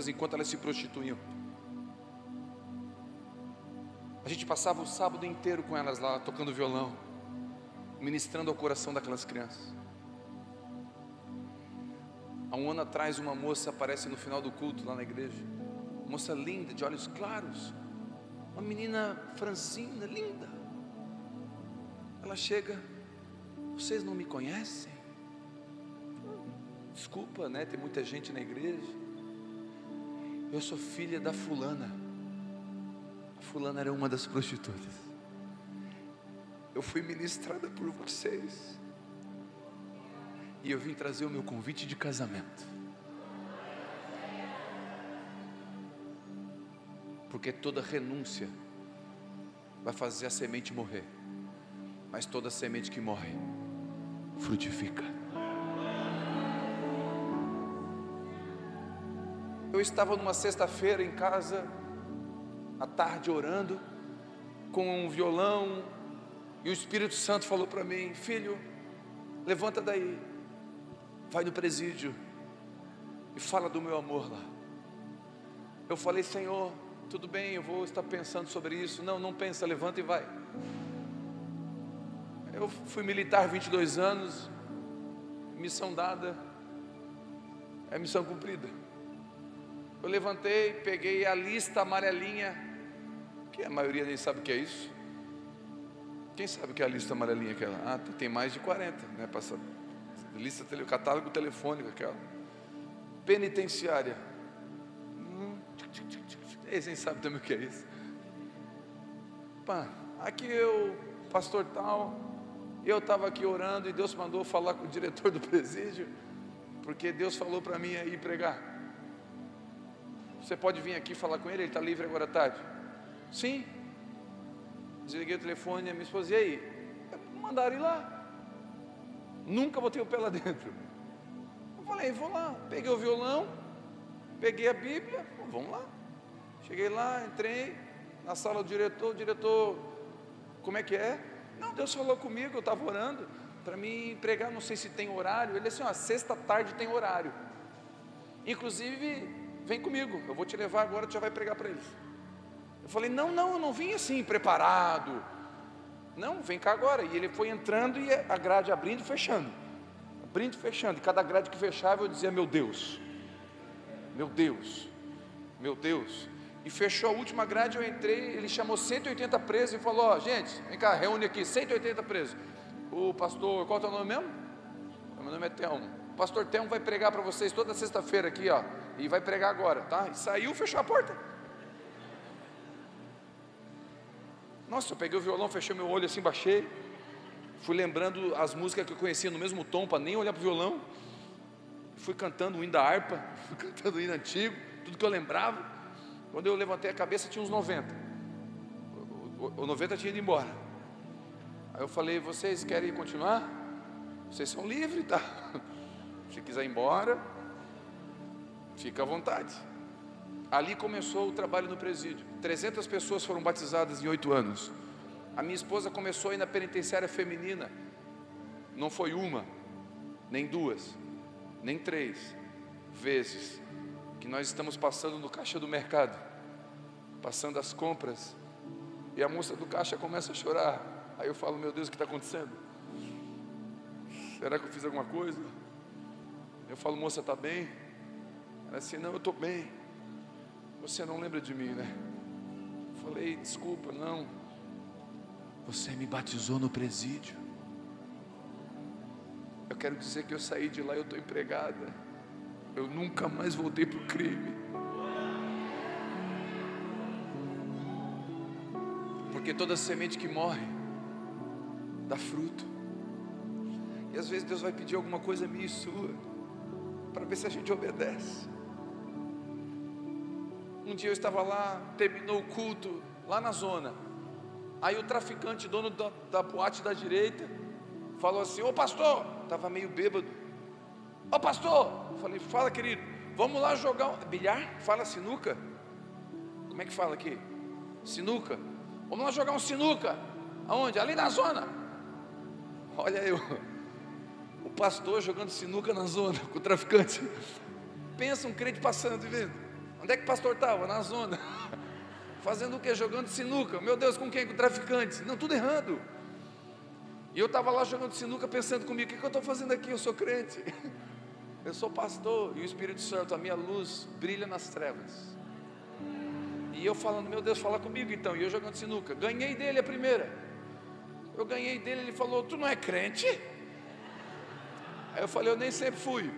Speaker 1: enquanto elas se prostituíam. A gente passava o sábado inteiro com elas lá, tocando violão, ministrando ao coração daquelas crianças. Há um ano atrás, uma moça aparece no final do culto lá na igreja. Moça linda, de olhos claros, uma menina franzina, linda. Ela chega: vocês não me conhecem? Desculpa, né? Tem muita gente na igreja. Eu sou filha da fulana. A fulana era uma das prostitutas. Eu fui ministrada por vocês e eu vim trazer o meu convite de casamento. Porque toda renúncia vai fazer a semente morrer, mas toda semente que morre frutifica. Eu estava numa sexta-feira em casa, à tarde, orando, com um violão, e o Espírito Santo falou para mim: filho, levanta daí, vai no presídio e fala do meu amor lá. Eu falei: Senhor, tudo bem, eu vou estar pensando sobre isso. Não pensa, levanta e vai. Eu fui militar 22 anos, missão dada, é missão cumprida. Eu levantei, peguei a lista amarelinha, que a maioria nem sabe o que é isso. Quem sabe o que é a lista amarelinha aquela? Ah, tem mais de 40, né? Passa lista, catálogo telefônico aquela. Penitenciária. Eles nem sabem também o que é isso. Pá, aqui eu, pastor tal, Eu estava aqui orando e Deus mandou falar com o diretor do presídio, porque Deus falou para mim aí pregar. Você pode vir aqui falar com ele está livre agora à tarde? Sim. Desliguei o telefone e a minha esposa, e aí? Mandaram ir lá. Nunca botei o pé lá dentro. Eu falei, vou lá. Peguei o violão, peguei a Bíblia, vamos lá. Cheguei lá, entrei na sala do diretor, o diretor, como é que é? Não, Deus falou comigo, eu estava orando para mim pregar, não sei se tem horário. Ele disse assim, sexta tarde tem horário, inclusive vem comigo, eu vou te levar agora, tu já vai pregar para eles. Eu falei, não, eu não vim assim, preparado, não, vem cá agora. E ele foi entrando e a grade abrindo e fechando, e cada grade que fechava eu dizia, meu Deus, e fechou a última grade, eu entrei, ele chamou 180 presos e falou, gente, vem cá, reúne aqui, 180 presos. O pastor, qual é o teu nome mesmo? Meu nome é Telmo. O pastor Telmo vai pregar para vocês toda sexta-feira aqui, e vai pregar agora, tá? E saiu, fechou a porta. Nossa, eu peguei o violão, fechei meu olho assim, baixei, fui lembrando as músicas que eu conhecia no mesmo tom, para nem olhar para o violão, fui cantando o hino da harpa, fui cantando o hino antigo, tudo que eu lembrava. Quando eu levantei a cabeça tinha uns 90, o 90 tinha ido embora. Aí eu falei, vocês querem continuar? Vocês são livres, tá? Se quiser ir embora, fica à vontade. Ali começou o trabalho no presídio, 300 pessoas foram batizadas em 8 anos. A minha esposa começou a ir na penitenciária feminina, não foi uma, nem duas, nem 3 vezes, que nós estamos passando no caixa do mercado, passando as compras, e a moça do caixa começa a chorar. Aí eu falo, meu Deus, o que está acontecendo? Será que eu fiz alguma coisa? Eu falo, moça, está bem? Ela assim, não, eu estou bem. Você não lembra de mim, né? Eu falei, desculpa, não. Você me batizou no presídio. Eu quero dizer que eu saí de lá e eu estou empregada. Eu nunca mais voltei para o crime. Porque toda semente que morre dá fruto. E às vezes Deus vai pedir alguma coisa minha e sua, para ver se a gente obedece. Um dia eu estava lá, terminou o culto, lá na zona. Aí o traficante, dono da boate da direita, falou assim, ô pastor, estava meio bêbado. Ô pastor, eu falei, fala querido, vamos lá jogar bilhar? Fala sinuca? Como é que fala aqui? Sinuca? Vamos lá jogar um sinuca. Aonde? Ali na zona. Olha eu, o pastor jogando sinuca na zona, com o traficante. Pensa um crente passando e vendo. Onde é que o pastor estava? Na zona. Fazendo o que? Jogando sinuca. Meu Deus, com quem? Com o traficante. Não, tudo errado. E eu estava lá jogando sinuca, pensando comigo, o que eu estou fazendo aqui? Eu sou crente, eu sou pastor, e o Espírito Santo, a minha luz brilha nas trevas. E eu falando, meu Deus, fala comigo então. E eu jogando sinuca, ganhei dele a primeira. Eu ganhei dele, ele falou, tu não é crente? Aí eu falei, eu nem sempre fui.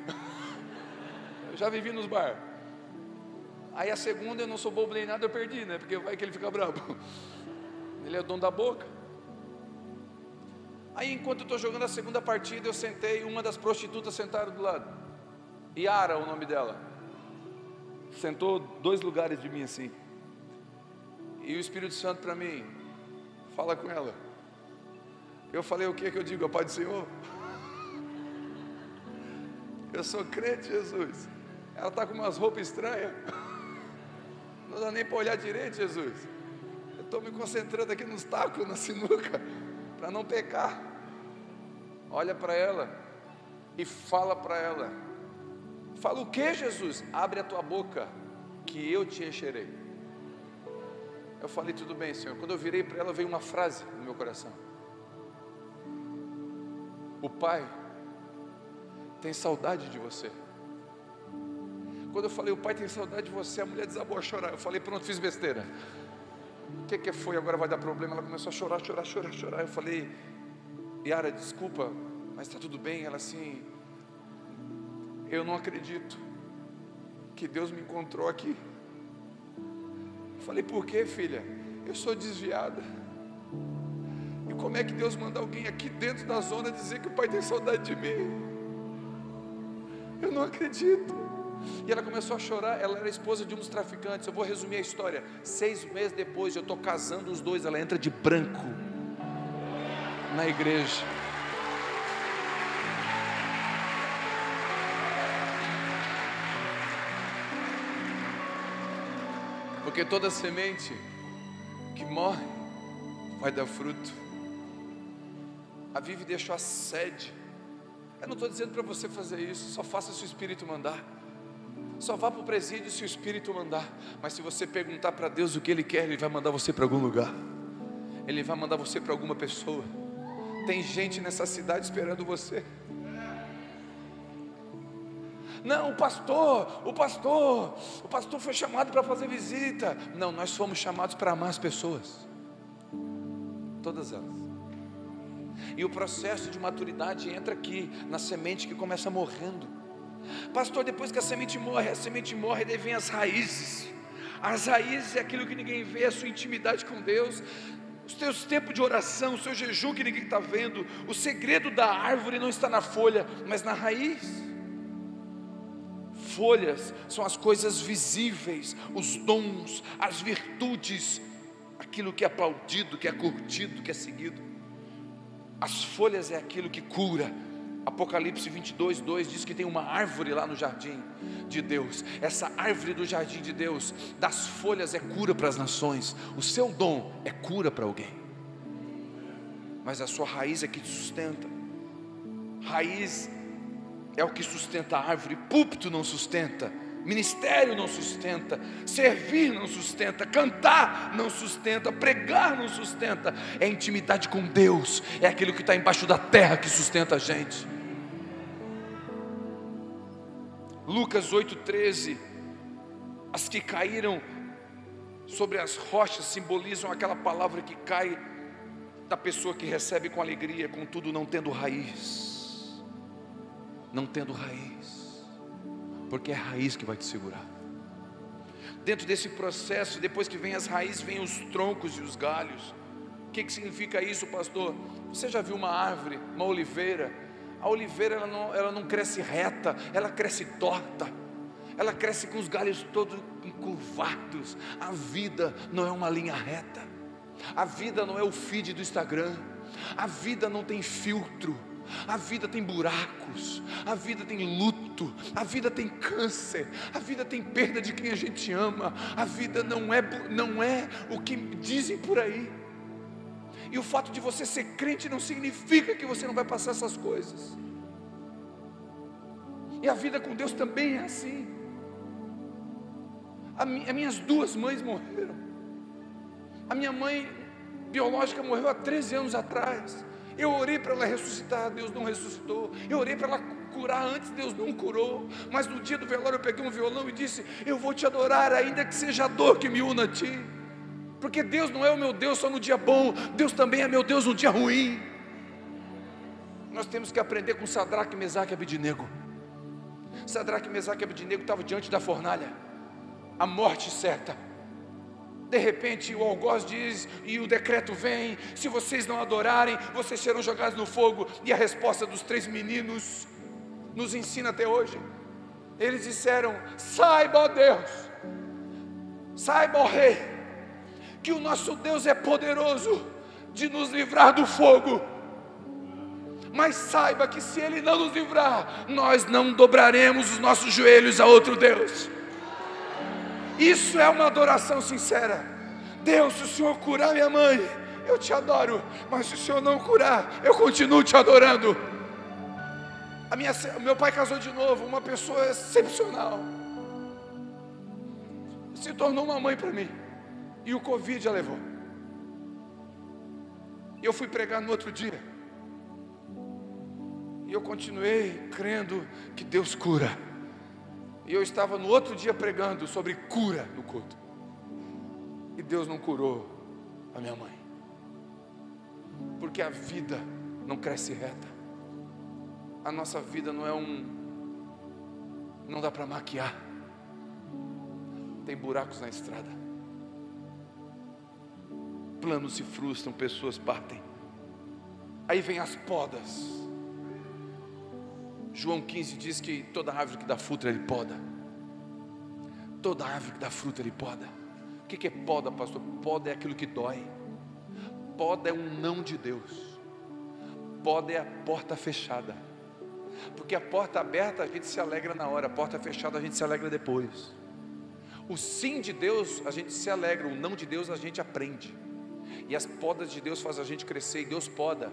Speaker 1: Eu já vivi nos bar. Aí a segunda, eu não sou bobo nem nada, eu perdi, né? Porque vai que ele fica bravo. Ele é o dono da boca. Aí enquanto eu estou jogando a segunda partida, eu sentei, uma das prostitutas sentada do lado. Yara, o nome dela. Sentou 2 lugares de mim assim. E o Espírito Santo para mim, fala com ela. Eu falei, o que é que eu digo? A paz do Senhor? Eu sou crente, Jesus. Ela está com umas roupas estranhas. Não dá nem para olhar direito, Jesus. Eu estou me concentrando aqui nos tacos, na sinuca, para não pecar. Olha para ela e fala para ela. Fala o que, Jesus? Abre a tua boca, que eu te encherei. Eu falei, tudo bem, Senhor. Quando eu virei para ela, veio uma frase no meu coração. O Pai tem saudade de você. Quando eu falei, o Pai tem saudade de você, a mulher desabou a chorar. Eu falei, pronto, fiz besteira. O que foi? Agora vai dar problema. Ela começou a chorar. Eu falei, Yara, desculpa, mas está tudo bem? Ela assim, eu não acredito que Deus me encontrou aqui. Eu falei, por quê, filha? Eu sou desviada. E como é que Deus manda alguém aqui dentro da zona dizer que o pai tem saudade de mim? Eu não acredito. E ela começou a chorar. Ela era esposa de um dos traficantes. Eu vou resumir a história. 6 meses depois, eu estou casando os dois. Ela entra de branco na igreja. Porque toda semente que morre vai dar fruto. A Vivi deixou a sede. Eu não estou dizendo para você fazer isso. Só faça se o Espírito mandar. Só vá para o presídio se o Espírito mandar. Mas se você perguntar para Deus o que Ele quer, Ele vai mandar você para algum lugar. Ele vai mandar você para alguma pessoa. Tem gente nessa cidade esperando você. Não, o pastor foi chamado para fazer visita. Não, nós fomos chamados para amar as pessoas. Todas elas. E o processo de maturidade entra aqui, na semente que começa morrendo. Pastor, depois que a semente morre, daí vem as raízes. As raízes é aquilo que ninguém vê, a sua intimidade com Deus, os teus tempos de oração, o seu jejum que ninguém está vendo. O segredo da árvore não está na folha, mas na raiz. Folhas são as coisas visíveis, os dons, as virtudes, aquilo que é aplaudido, que é curtido, que é seguido. As folhas é aquilo que cura. Apocalipse 22:2 diz que tem uma árvore lá no jardim de Deus. Essa árvore do jardim de Deus, das folhas é cura para as nações. O seu dom é cura para alguém, mas a sua raiz é que te sustenta. Raiz é o que sustenta a árvore. Púlpito não sustenta, ministério não sustenta, servir não sustenta, cantar não sustenta, pregar não sustenta. É intimidade com Deus, é aquilo que está embaixo da terra que sustenta a gente. Lucas 8:13, as que caíram sobre as rochas simbolizam aquela palavra que cai da pessoa que recebe com alegria, contudo não tendo raiz. Não tendo raiz, porque é a raiz que vai te segurar. Dentro desse processo, depois que vem as raízes, vem os troncos e os galhos. O que significa isso, pastor? Você já viu uma árvore, uma oliveira? A oliveira ela não cresce reta, ela cresce torta. Ela cresce com os galhos todos encurvados. A vida não é uma linha reta. A vida não é o feed do Instagram. A vida não tem filtro. A vida tem buracos, a vida tem luto, a vida tem câncer, a vida tem perda de quem a gente ama. A vida não é o que dizem por aí. E o fato de você ser crente não significa que você não vai passar essas coisas. E a vida com Deus também é assim. As minhas duas mães morreram. A minha mãe biológica morreu há 13 anos atrás. Eu orei para ela ressuscitar, Deus não ressuscitou. Eu orei para ela curar antes, Deus não curou. Mas no dia do velório eu peguei um violão e disse: eu vou te adorar, ainda que seja a dor que me una a ti. Porque Deus não é o meu Deus só no dia bom, Deus também é meu Deus no dia ruim. Nós temos que aprender com Sadraque, Mesaque e Abednego. Sadraque, Mesaque e Abednego estavam diante da fornalha, a morte certa. De repente o algoz diz, e o decreto vem: se vocês não adorarem, vocês serão jogados no fogo. E a resposta dos 3 meninos nos ensina até hoje. Eles disseram: saiba, ó Deus, saiba, ó Rei, que o nosso Deus é poderoso de nos livrar do fogo. Mas saiba que se Ele não nos livrar, nós não dobraremos os nossos joelhos a outro Deus. Isso é uma adoração sincera. Deus, se o Senhor curar minha mãe, eu te adoro. Mas se o Senhor não curar, eu continuo te adorando. Meu pai casou de novo, uma pessoa excepcional. Se tornou uma mãe para mim. E o Covid a levou. E eu fui pregar no outro dia. E eu continuei crendo que Deus cura. E eu estava no outro dia pregando sobre cura no culto. E Deus não curou a minha mãe. Porque a vida não cresce reta. A nossa vida não dá para maquiar. Tem buracos na estrada. Planos se frustram, pessoas partem. Aí vem as podas. João 15 diz que toda árvore que dá fruto ele poda. Toda árvore que dá fruto ele poda. O que é poda, pastor? Poda é aquilo que dói. Poda é um não de Deus. Poda é a porta fechada. Porque a porta aberta a gente se alegra na hora, a porta fechada a gente se alegra depois. O sim de Deus a gente se alegra, o não de Deus a gente aprende. E as podas de Deus fazem a gente crescer, e Deus poda.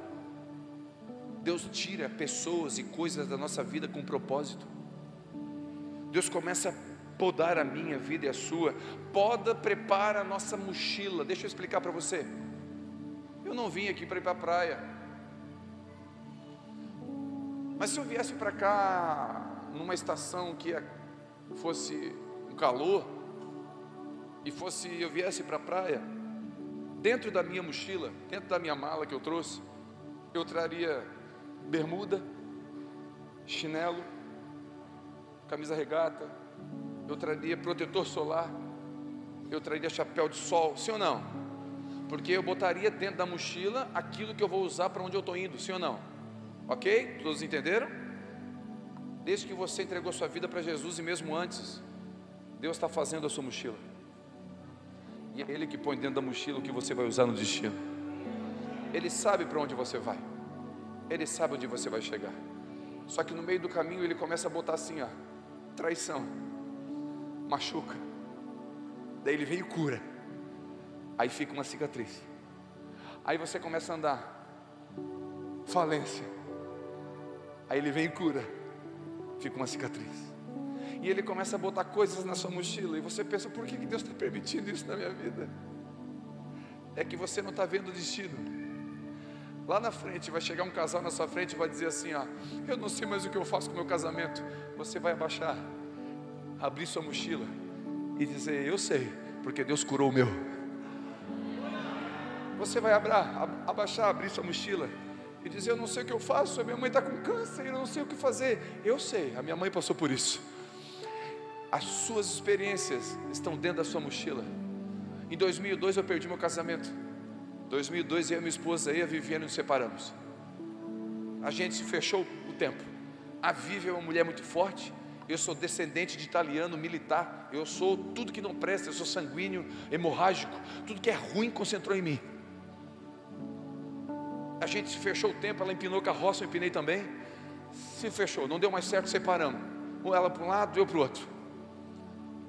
Speaker 1: Deus tira pessoas e coisas da nossa vida com propósito. Deus começa a podar a minha vida e a sua. Poda, prepara a nossa mochila. Deixa eu explicar para você. Eu não vim aqui para ir para a praia. Mas se eu viesse para cá numa estação que fosse um calor, e eu viesse para a praia, dentro da minha mochila, dentro da minha mala que eu trouxe, eu traria bermuda, chinelo, camisa regata, eu traria protetor solar, eu traria chapéu de sol, sim ou não? Porque eu botaria dentro da mochila aquilo que eu vou usar para onde eu estou indo, sim ou não? Ok? Todos entenderam? Desde que você entregou sua vida para Jesus, e mesmo antes, Deus está fazendo a sua mochila. E é Ele que põe dentro da mochila o que você vai usar no destino. Ele sabe para onde você vai. Ele sabe onde você vai chegar. Só que no meio do caminho Ele começa a botar assim, ó, traição, machuca. Daí Ele vem e cura. Aí fica uma cicatriz. Aí você começa a andar, falência. Aí Ele vem e cura. Fica uma cicatriz. E Ele começa a botar coisas na sua mochila. E você pensa, por que Deus está permitindo isso na minha vida? É que você não está vendo o destino. Lá na frente vai chegar um casal na sua frente e vai dizer assim, ó, eu não sei mais o que eu faço com o meu casamento. Você vai abaixar, abrir sua mochila e dizer, eu sei, porque Deus curou o meu. Você vai abaixar, abrir sua mochila e dizer, eu não sei o que eu faço, a minha mãe está com câncer, eu não sei o que fazer. Eu sei, a minha mãe passou por isso. As suas experiências estão dentro da sua mochila. Em 2002 eu perdi meu casamento. 2002 eu e minha esposa e a Viviane nos separamos. A gente fechou o tempo. A Vivi é uma mulher muito forte. Eu sou descendente de italiano militar. Eu sou tudo que não presta. Eu sou sanguíneo, hemorrágico. Tudo que é ruim concentrou em mim. A gente se fechou o tempo. Ela empinou carroça, eu empinei também. Se fechou, não deu mais certo, separamos. Ou ela para um lado, eu para o outro.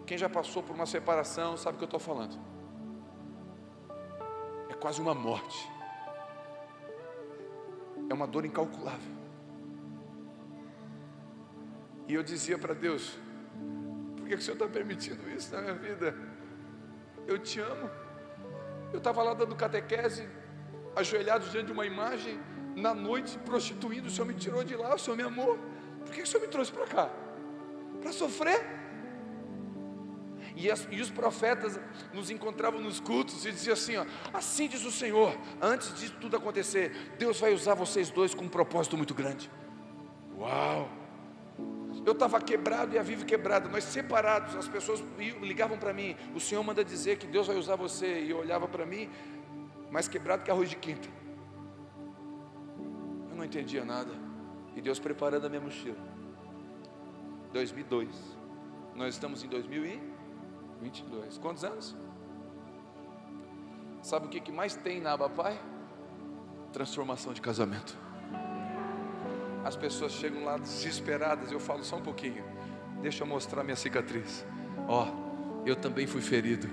Speaker 1: Quem já passou por uma separação sabe o que eu estou falando. É quase uma morte. É uma dor incalculável. E eu dizia para Deus, por que o Senhor está permitindo isso na minha vida? Eu te amo. Eu estava lá dando catequese, ajoelhado diante de uma imagem, na noite prostituindo. O Senhor me tirou de lá, o Senhor me amou. Por que o Senhor me trouxe para cá? Para sofrer? E os profetas nos encontravam nos cultos e diziam assim, ó, assim diz o Senhor, antes de tudo acontecer, Deus vai usar vocês dois com um propósito muito grande. Uau! Eu estava quebrado e a Vivi quebrada, nós separados. As pessoas ligavam para mim, o Senhor manda dizer que Deus vai usar você. E eu olhava para mim, mais quebrado que arroz de quinta. Eu não entendia nada. E Deus preparando a minha mochila. 2002. Nós estamos em 2022. Quantos anos? Sabe o que mais tem na Abapai? Transformação de casamento. As pessoas chegam lá desesperadas. Eu falo só um pouquinho, deixa eu mostrar minha cicatriz. Ó, eu também fui ferido,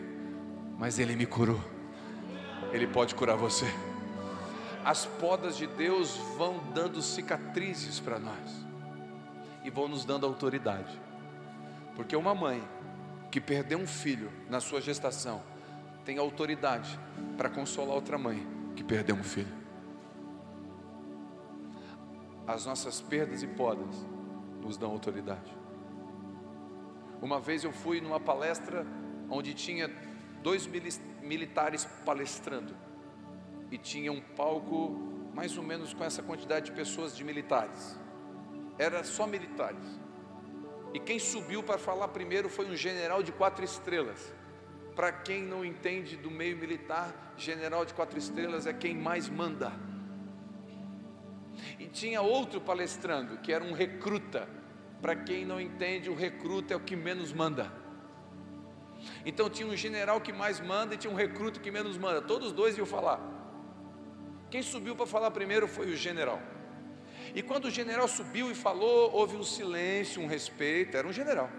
Speaker 1: mas Ele me curou. Ele pode curar você. As podas de Deus vão dando cicatrizes para nós e vão nos dando autoridade. Porque uma mãe que perdeu um filho na sua gestação tem autoridade para consolar outra mãe que perdeu um filho. As nossas perdas e podas nos dão autoridade. Uma vez eu fui numa palestra onde tinha 2 militares palestrando e tinha um palco mais ou menos com essa quantidade de pessoas de militares. Era só militares. E quem subiu para falar primeiro foi um general de 4 estrelas. Para quem não entende do meio militar, general de 4 estrelas é quem mais manda. e tinha outro palestrando, que era um recruta. Para quem não entende, o recruta é o que menos manda. Então tinha um general que mais manda e tinha um recruta que menos manda. Todos os dois iam falar. Quem subiu para falar primeiro foi o general. E quando o general subiu e falou, houve um silêncio, um respeito. Era um general,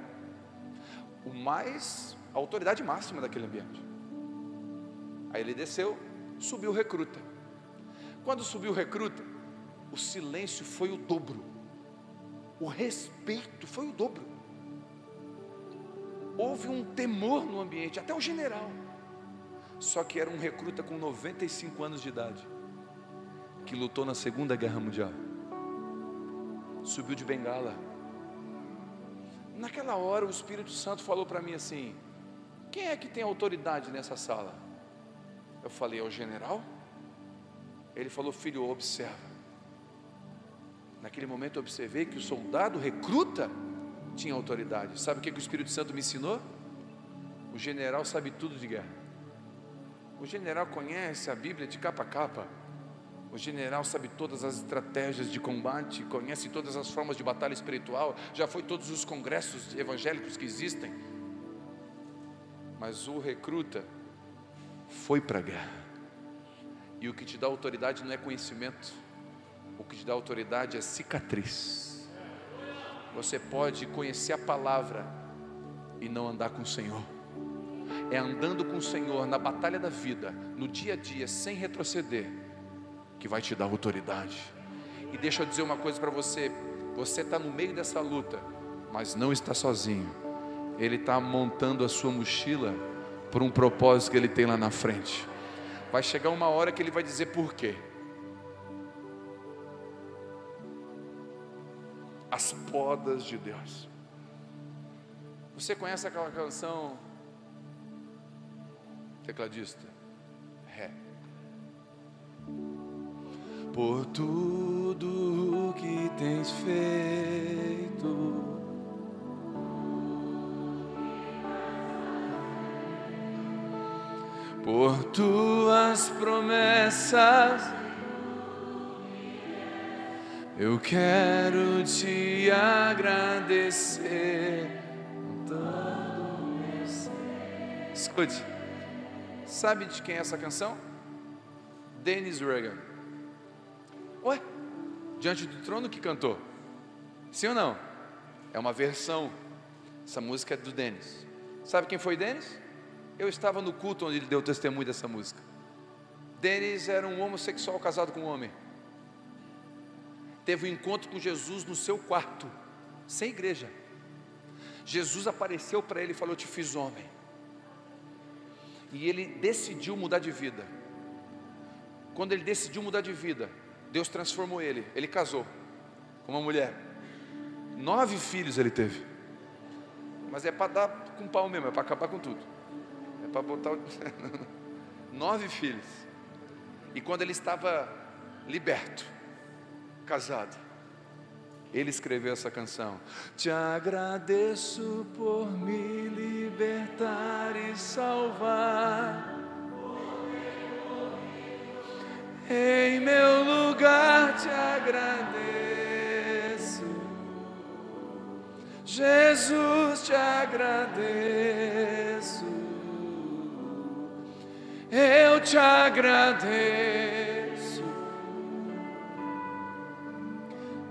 Speaker 1: a autoridade máxima daquele ambiente. Aí ele desceu, subiu o recruta. Quando subiu o recruta, o silêncio foi o dobro, o respeito foi o dobro. Houve um temor no ambiente, até o general. Só que era um recruta com 95 anos de idade, que lutou na Segunda Guerra Mundial. Subiu de bengala. Naquela hora o Espírito Santo falou para mim assim: quem é que tem autoridade nessa sala? Eu falei: é o general? Ele falou: filho, observa. Naquele momento eu observei que o soldado recruta tinha autoridade. Sabe o que o Espírito Santo me ensinou? O general sabe tudo de guerra. O general conhece a Bíblia de capa a capa. O general sabe todas as estratégias de combate, conhece todas as formas de batalha espiritual, já foi todos os congressos evangélicos que existem. Mas o recruta foi para a guerra. E o que te dá autoridade não é conhecimento, o que te dá autoridade é cicatriz. Você pode conhecer a palavra e não andar com o Senhor. É andando com o Senhor na batalha da vida, no dia a dia, sem retroceder, que vai te dar autoridade. E deixa eu dizer uma coisa para você: você está no meio dessa luta, mas não está sozinho. Ele está montando a sua mochila por um propósito que Ele tem lá na frente. Vai chegar uma hora que Ele vai dizer por quê. As podas de Deus. Você conhece aquela canção, tecladista? Ré. Por tudo que tens feito, por tuas promessas, eu quero te agradecer com todo o meu ser. Escute, sabe de quem é essa canção? Dennis Reagan. Ué, Diante do Trono que cantou? Sim ou não? É uma versão. Essa música é do Dennis. Sabe quem foi Dennis? Eu estava no culto onde ele deu testemunho dessa música. Dennis era um homossexual casado com um homem. Teve um encontro com Jesus no seu quarto, sem igreja. Jesus apareceu para ele e falou: eu te fiz homem. E ele decidiu mudar de vida. Quando ele decidiu mudar de vida, Deus transformou ele. Ele casou com uma mulher. 9 filhos ele teve. Mas é para dar com pau mesmo, é para acabar com tudo. É para botar 9 filhos. E quando ele estava liberto, casado, ele escreveu essa canção: te agradeço por me libertar e salvar. Em meu lugar te agradeço, Jesus, te agradeço. Eu te agradeço,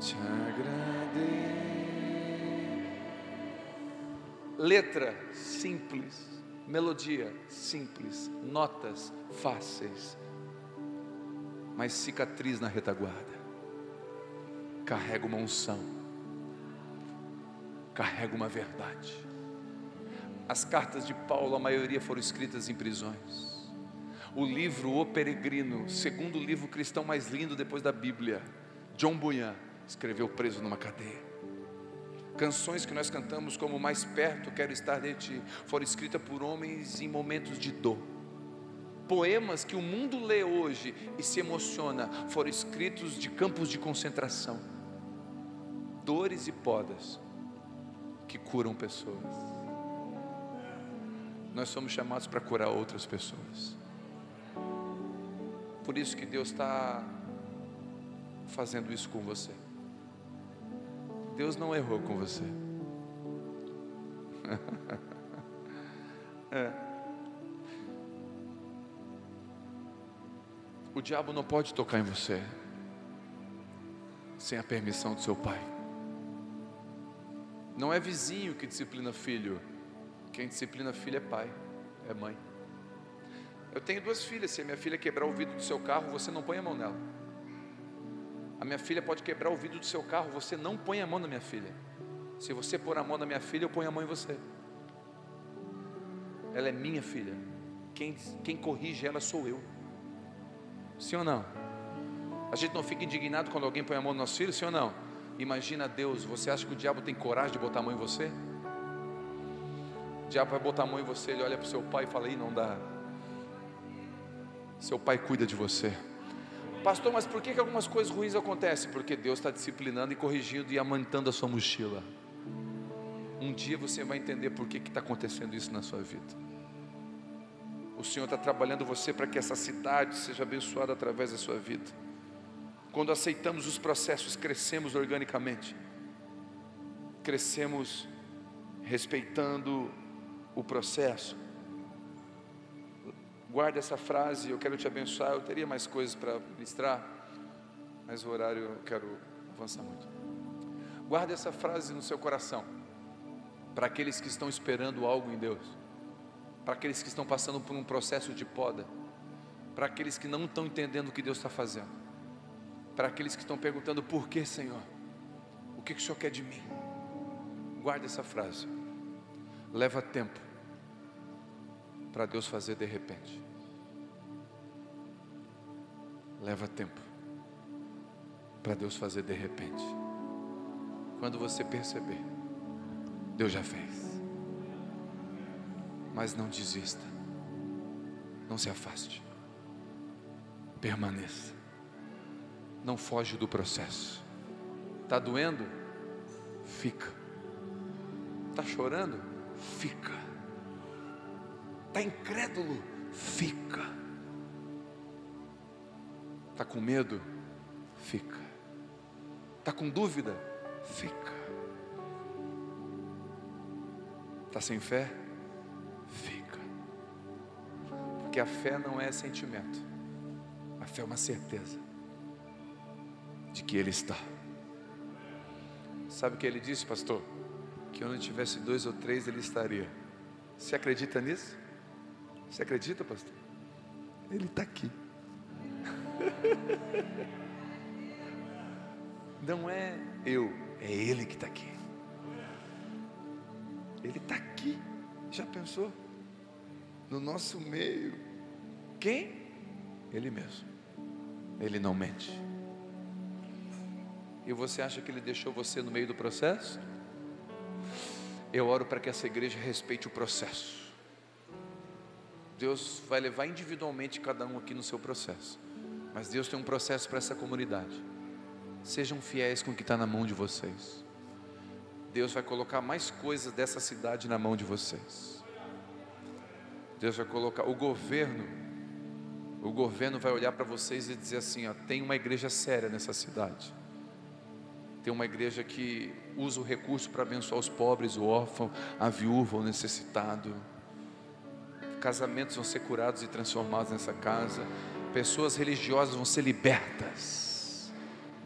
Speaker 1: te agradeço. Letra simples, melodia simples, notas fáceis, mas cicatriz na retaguarda. Carrega uma unção, carrega uma verdade. As cartas de Paulo, a maioria foram escritas em prisões. O livro O Peregrino, segundo livro cristão mais lindo depois da Bíblia, John Bunyan escreveu preso numa cadeia. Canções que nós cantamos como Mais Perto Quero Estar de Ti, foram escritas por homens em momentos de dor. Poemas que o mundo lê hoje e se emociona, foram escritos de campos de concentração. Dores e podas que curam pessoas. Nós somos chamados para curar outras pessoas. Por isso que Deus está fazendo isso com você. Deus não errou com você. O diabo não pode tocar em você sem a permissão do seu pai. Não é vizinho que disciplina filho. Quem disciplina filho é pai, é mãe. Eu tenho 2 filhas. Se a minha filha quebrar o vidro do seu carro, você não põe a mão nela. A minha filha pode quebrar o vidro do seu carro, você não põe a mão na minha filha. Se você pôr a mão na minha filha, eu ponho a mão em você. Ela é minha filha. Quem corrige ela sou eu. Sim ou não? A gente não fica indignado quando alguém põe a mão no nosso filho, sim ou não? Imagina Deus. Você acha que o diabo tem coragem de botar a mão em você? O diabo vai botar a mão em você, ele olha para o seu pai e fala: "Ih, não dá". Seu pai cuida de você. Pastor, mas por que algumas coisas ruins acontecem? Porque Deus está disciplinando e corrigindo e amantando a sua mochila. Um dia você vai entender por que está acontecendo isso na sua vida. O Senhor está trabalhando você para que essa cidade seja abençoada através da sua vida. Quando aceitamos os processos, crescemos organicamente. Crescemos respeitando o processo. Guarda essa frase, eu quero te abençoar. Eu teria mais coisas para ministrar, mas o horário eu quero avançar muito. Guarda essa frase no seu coração, para aqueles que estão esperando algo em Deus, para aqueles que estão passando por um processo de poda, para aqueles que não estão entendendo o que Deus está fazendo, para aqueles que estão perguntando: por que, Senhor? O que o Senhor quer de mim? Guarda essa frase. Leva tempo para Deus fazer de repente. Leva tempo para Deus fazer de repente. Quando você perceber, Deus já fez. Mas não desista. Não se afaste. Permaneça. Não foge do processo. Está doendo? Fica. Está chorando? Fica. Está incrédulo? Fica. Está com medo? Fica. Está com dúvida? Fica. Está sem fé? Fica. Porque a fé não é sentimento. A fé é uma certeza de que Ele está. Sabe o que Ele disse, pastor? Que onde tivesse 2 ou 3 Ele estaria. Você acredita nisso? Você acredita, pastor? Ele está aqui. Não é eu, é Ele que está aqui. Ele está aqui. Já pensou? No nosso meio. Quem? Ele mesmo. Ele não mente. E você acha que Ele deixou você no meio do processo? Eu oro para que essa igreja respeite o processo. Deus vai levar individualmente cada um aqui no seu processo, mas Deus tem um processo para essa comunidade. Sejam fiéis com o que está na mão de vocês. Deus vai colocar mais coisas dessa cidade na mão de vocês. Deus vai colocar o governo vai olhar para vocês e dizer assim: ó, tem uma igreja séria nessa cidade. Tem uma igreja que usa o recurso para abençoar os pobres, o órfão, a viúva, o necessitado. Casamentos vão ser curados e transformados nessa casa. Pessoas religiosas vão ser libertas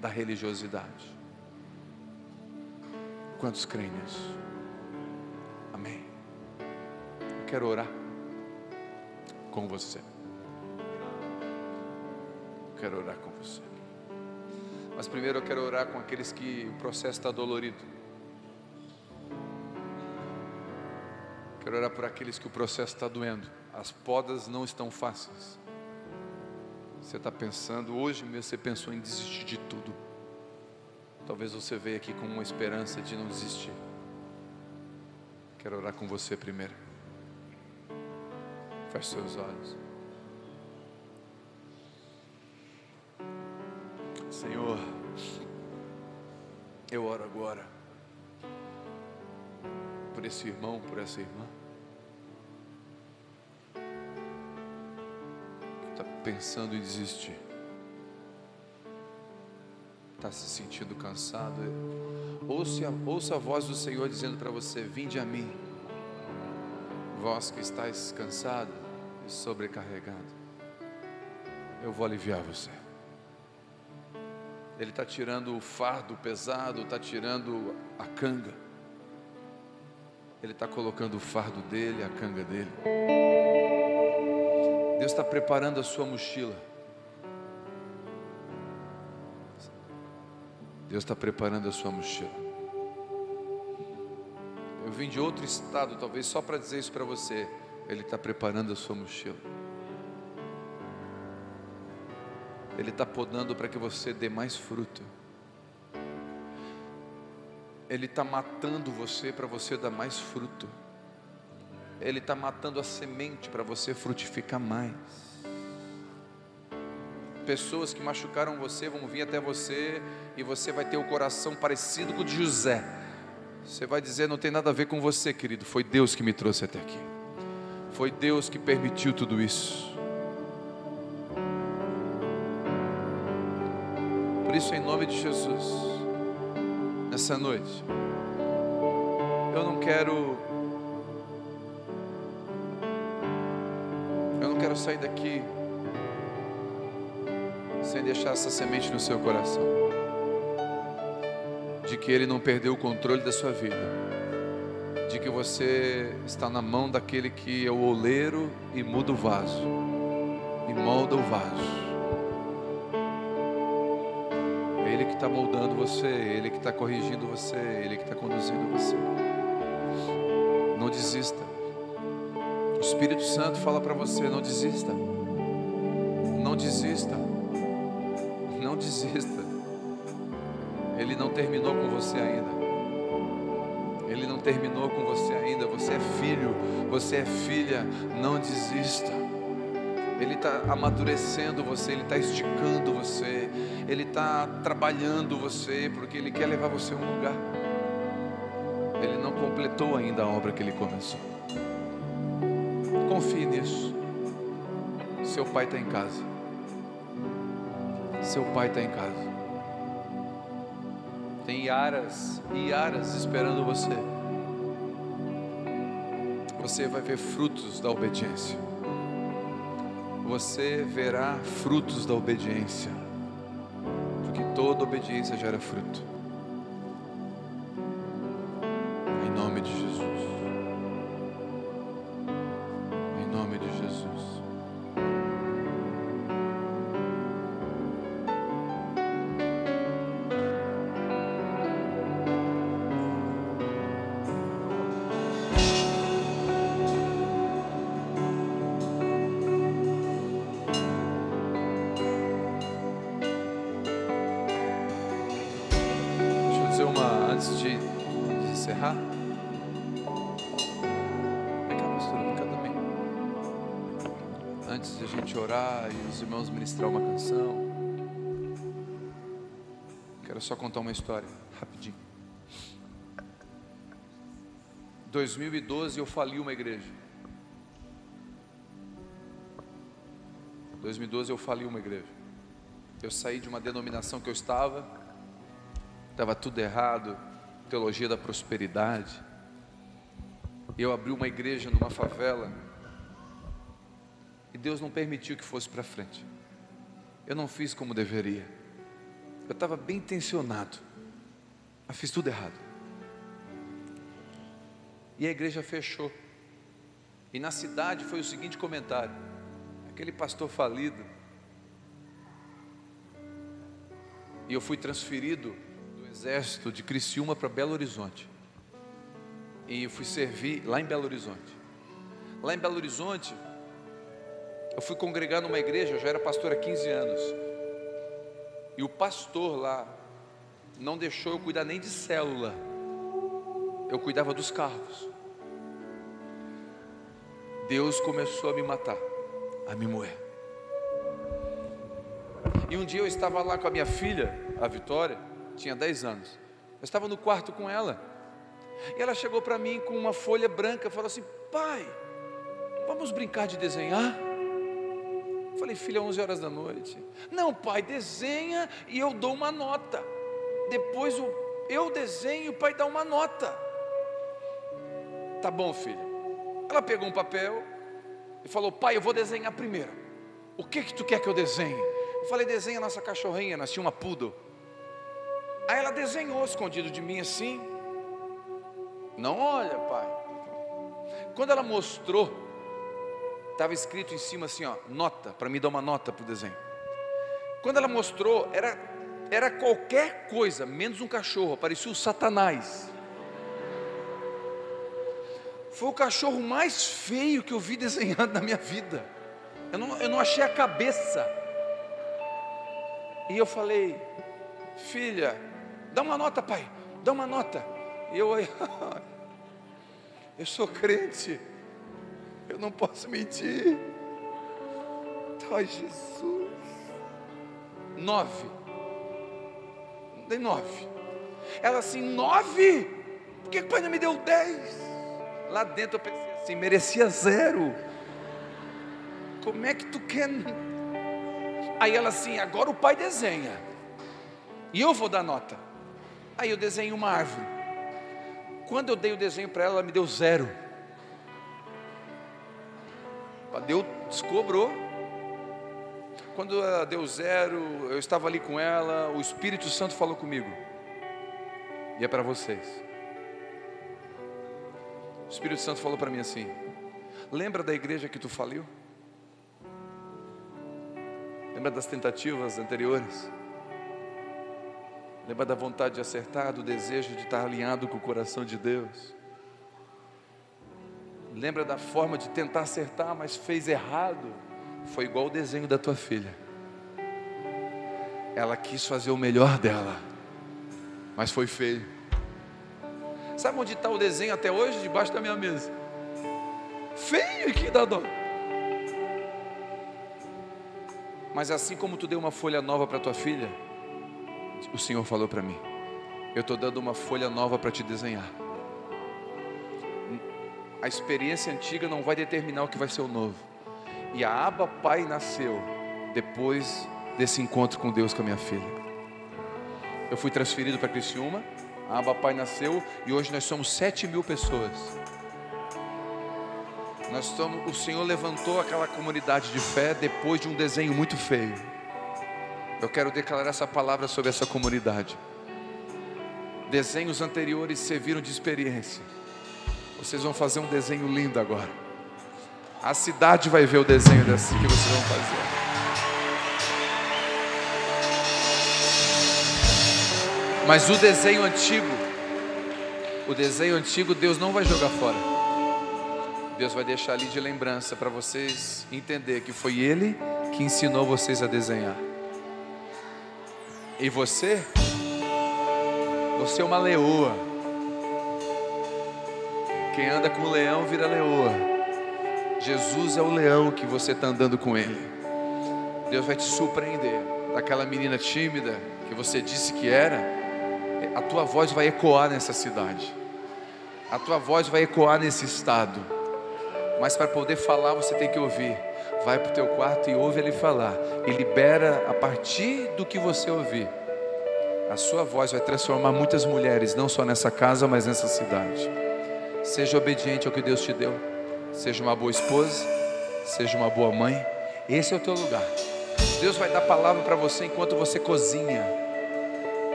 Speaker 1: da religiosidade. Quantos creem nisso? Amém. Eu quero orar com você. Eu quero orar com você. Mas primeiro eu quero orar com aqueles que o processo está dolorido. Quero orar por aqueles que o processo está doendo. As podas não estão fáceis. Você está pensando, hoje mesmo você pensou em desistir de tudo. Talvez você veja aqui com uma esperança de não desistir. Quero orar com você primeiro. Feche seus olhos. Senhor, eu oro agora por esse irmão, por essa irmã que está pensando em desistir. está se sentindo cansado, ouça a voz do Senhor dizendo para você: vinde a mim, vós que estáis cansado e sobrecarregado, eu vou aliviar você. Ele está tirando o fardo pesado, está tirando a canga, Ele está colocando o fardo dele, a canga dele. Deus está preparando a sua mochila. Deus está preparando a sua mochila. Eu vim de outro estado, talvez só para dizer isso para você. Ele está preparando a sua mochila. Ele está podando para que você dê mais fruto. Ele está matando você para você dar mais fruto. Ele está matando a semente para você frutificar mais. Pessoas que machucaram você vão vir até você e você vai ter o coração parecido com o de José. Você vai dizer: não tem nada a ver com você, querido, foi Deus que me trouxe até aqui. Foi Deus que permitiu tudo isso. Por isso, em nome de Jesus, nessa noite, eu não quero sair daqui sem deixar essa semente no seu coração, de que Ele não perdeu o controle da sua vida, de que você está na mão daquele que é o oleiro e muda o vaso, e molda o vaso. É Ele que está moldando você, é Ele que está corrigindo você, é Ele que está conduzindo você. Não desista. O Espírito Santo fala para você: não desista. Não desista. Não desista. Ele não terminou com você ainda. Ele não terminou com você ainda. Você é filho, você é filha. Não desista. Ele está amadurecendo você, Ele está esticando você, Ele está trabalhando você, porque Ele quer levar você a um lugar. Ele não completou ainda a obra que Ele começou. Confie nisso. Seu pai está em casa. Seu pai está em casa. Tem Iaras e Iaras esperando você. Você vai ver frutos da obediência. Você verá frutos da obediência, porque toda obediência gera fruto. Em nome de Jesus. Em nome de Jesus. Antes de encerrar, vem cá, pastor, vem cá também. Antes de a gente orar e os irmãos ministrar uma canção, quero só contar uma história, rapidinho. 2012 eu fali uma igreja. 2012 eu fali uma igreja. Eu saí de uma denominação que eu estava tudo errado, teologia da prosperidade. Eu abri uma igreja numa favela e Deus não permitiu que fosse para frente. Eu não fiz como deveria. Eu estava bem intencionado, mas fiz tudo errado. E a igreja fechou. E na cidade foi o seguinte comentário: aquele pastor falido. E eu fui transferido exército de Criciúma para Belo Horizonte, e eu fui servir lá em Belo Horizonte. Lá em Belo Horizonte eu fui congregar numa igreja. Eu já era pastor há 15 anos, e o pastor lá não deixou eu cuidar nem de célula. Eu cuidava dos carros. Deus começou a me matar, a me moer. E um dia eu estava lá com a minha filha, a Vitória, tinha 10 anos. Eu estava no quarto com ela, e ela chegou para mim com uma folha branca e falou assim: pai, vamos brincar de desenhar? Falei, filha, 11 horas da noite. Não, pai, desenha e eu dou uma nota. Depois eu desenho e o pai dá uma nota. Tá bom, filha. Ela pegou um papel e falou, pai, eu vou desenhar primeiro. O que tu quer que eu desenhe? Eu falei, desenha a nossa cachorrinha, nós tínhamos uma poodle. Aí ela desenhou escondido de mim assim. Não olha, pai. Quando ela mostrou, estava escrito em cima assim, ó, nota, para me dar uma nota para o desenho. Quando ela mostrou, era qualquer coisa, menos um cachorro, parecia o Satanás. Foi o cachorro mais feio que eu vi desenhado na minha vida. Eu não achei a cabeça. E eu falei, filha, dá uma nota, pai, dá uma nota. E eu sou crente, eu não posso mentir. Ai, Jesus. 9. Dei 9. Ela assim, 9? Por que o pai não me deu 10? Lá dentro eu pensei assim, merecia 0. Como é que tu quer? Aí ela assim, agora o pai desenha e eu vou dar nota. Aí eu desenhei uma árvore. Quando eu dei o desenho para ela, ela me deu 0. Descobrou. Quando ela deu 0, eu estava ali com ela, o Espírito Santo falou comigo. E é para vocês. O Espírito Santo falou para mim assim, lembra da igreja que tu faliu? Lembra das tentativas anteriores? Lembra da vontade de acertar, do desejo de estar alinhado com o coração de Deus? Lembra da forma de tentar acertar, mas fez errado? Foi igual o desenho da tua filha. Ela quis fazer o melhor dela, mas foi feio. Sabe onde está o desenho até hoje? Debaixo da minha mesa. Feio que dá dó. Mas assim como tu deu uma folha nova para tua filha, o Senhor falou para mim, eu estou dando uma folha nova para te desenhar. A experiência antiga não vai determinar o que vai ser o novo. E a Abba Pai nasceu depois desse encontro com Deus com a minha filha. Eu fui transferido para Criciúma, a Abba Pai nasceu e hoje nós somos 7.000 pessoas. O Senhor levantou aquela comunidade de fé depois de um desenho muito feio. Eu quero declarar essa palavra sobre essa comunidade. Desenhos anteriores serviram de experiência. Vocês vão fazer um desenho lindo agora. A cidade vai ver o desenho desse que vocês vão fazer. Mas o desenho antigo Deus não vai jogar fora. Deus vai deixar ali de lembrança para vocês entender que foi Ele que ensinou vocês a desenhar. E você é uma leoa. Quem anda com o leão vira leoa. Jesus é o leão que você está andando com Ele. Deus vai te surpreender. Daquela menina tímida que você disse que era, a tua voz vai ecoar nessa cidade. A tua voz vai ecoar nesse estado. Mas para poder falar você tem que ouvir. Vai para o teu quarto e ouve Ele falar. E libera a partir do que você ouvir. A sua voz vai transformar muitas mulheres, não só nessa casa, mas nessa cidade. Seja obediente ao que Deus te deu. Seja uma boa esposa, seja uma boa mãe. Esse é o teu lugar. Deus vai dar palavra para você enquanto você cozinha,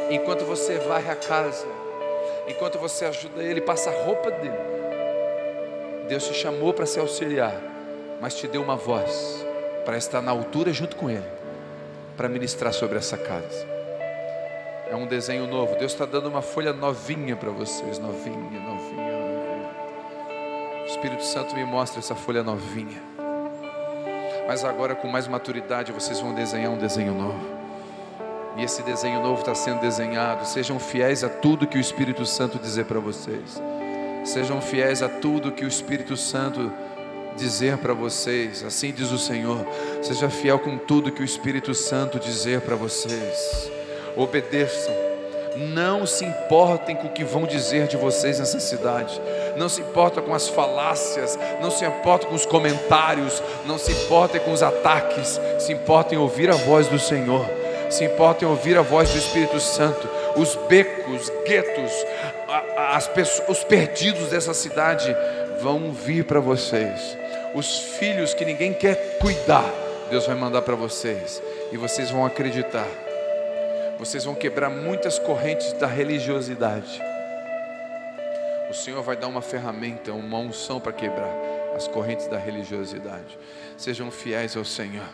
Speaker 1: enquanto você varre a casa, enquanto você ajuda Ele, passa a roupa dele. Deus te chamou para se auxiliar, mas te deu uma voz para estar na altura junto com Ele, para ministrar sobre essa casa. É um desenho novo. Deus está dando uma folha novinha para vocês. Novinha. O Espírito Santo me mostra essa folha novinha. Mas agora com mais maturidade vocês vão desenhar um desenho novo. E esse desenho novo está sendo desenhado. Sejam fiéis a tudo que o Espírito Santo dizer para vocês. Sejam fiéis a tudo que o Espírito Santo dizer para vocês. Assim diz o Senhor. Seja fiel com tudo que o Espírito Santo dizer para vocês. Obedeçam. Não se importem com o que vão dizer de vocês nessa cidade. não se importa com as falácias, não se importa com os comentários, não se importa com os ataques, se importa em ouvir a voz do Senhor, se importa em ouvir a voz do Espírito Santo. Os becos, guetos, os perdidos dessa cidade vão vir para vocês. Os filhos que ninguém quer cuidar, Deus vai mandar para vocês, e vocês vão acreditar. Vocês vão quebrar muitas correntes da religiosidade. O Senhor vai dar uma ferramenta, uma unção para quebrar as correntes da religiosidade. Sejam fiéis ao Senhor.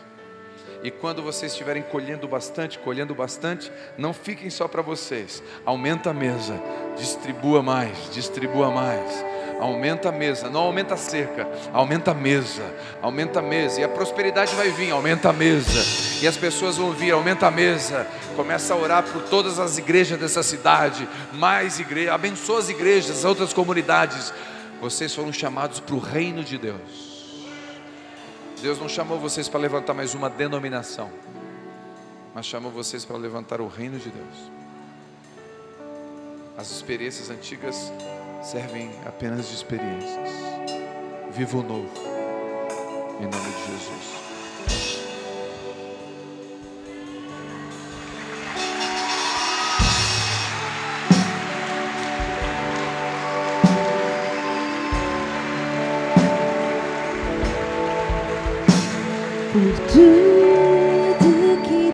Speaker 1: E quando vocês estiverem colhendo bastante, não fiquem só para vocês. Aumenta a mesa, distribua mais. Aumenta a mesa, não aumenta a cerca, aumenta a mesa. E a prosperidade vai vir, aumenta a mesa. E as pessoas vão vir, aumenta a mesa. Começa a orar por todas as igrejas dessa cidade, mais igrejas, abençoa as igrejas, as outras comunidades. Vocês foram chamados para o reino de Deus. Deus não chamou vocês para levantar mais uma denominação, mas chamou vocês para levantar o reino de Deus. As experiências antigas servem apenas de experiências. Viva o novo, em nome de Jesus.
Speaker 2: Por tu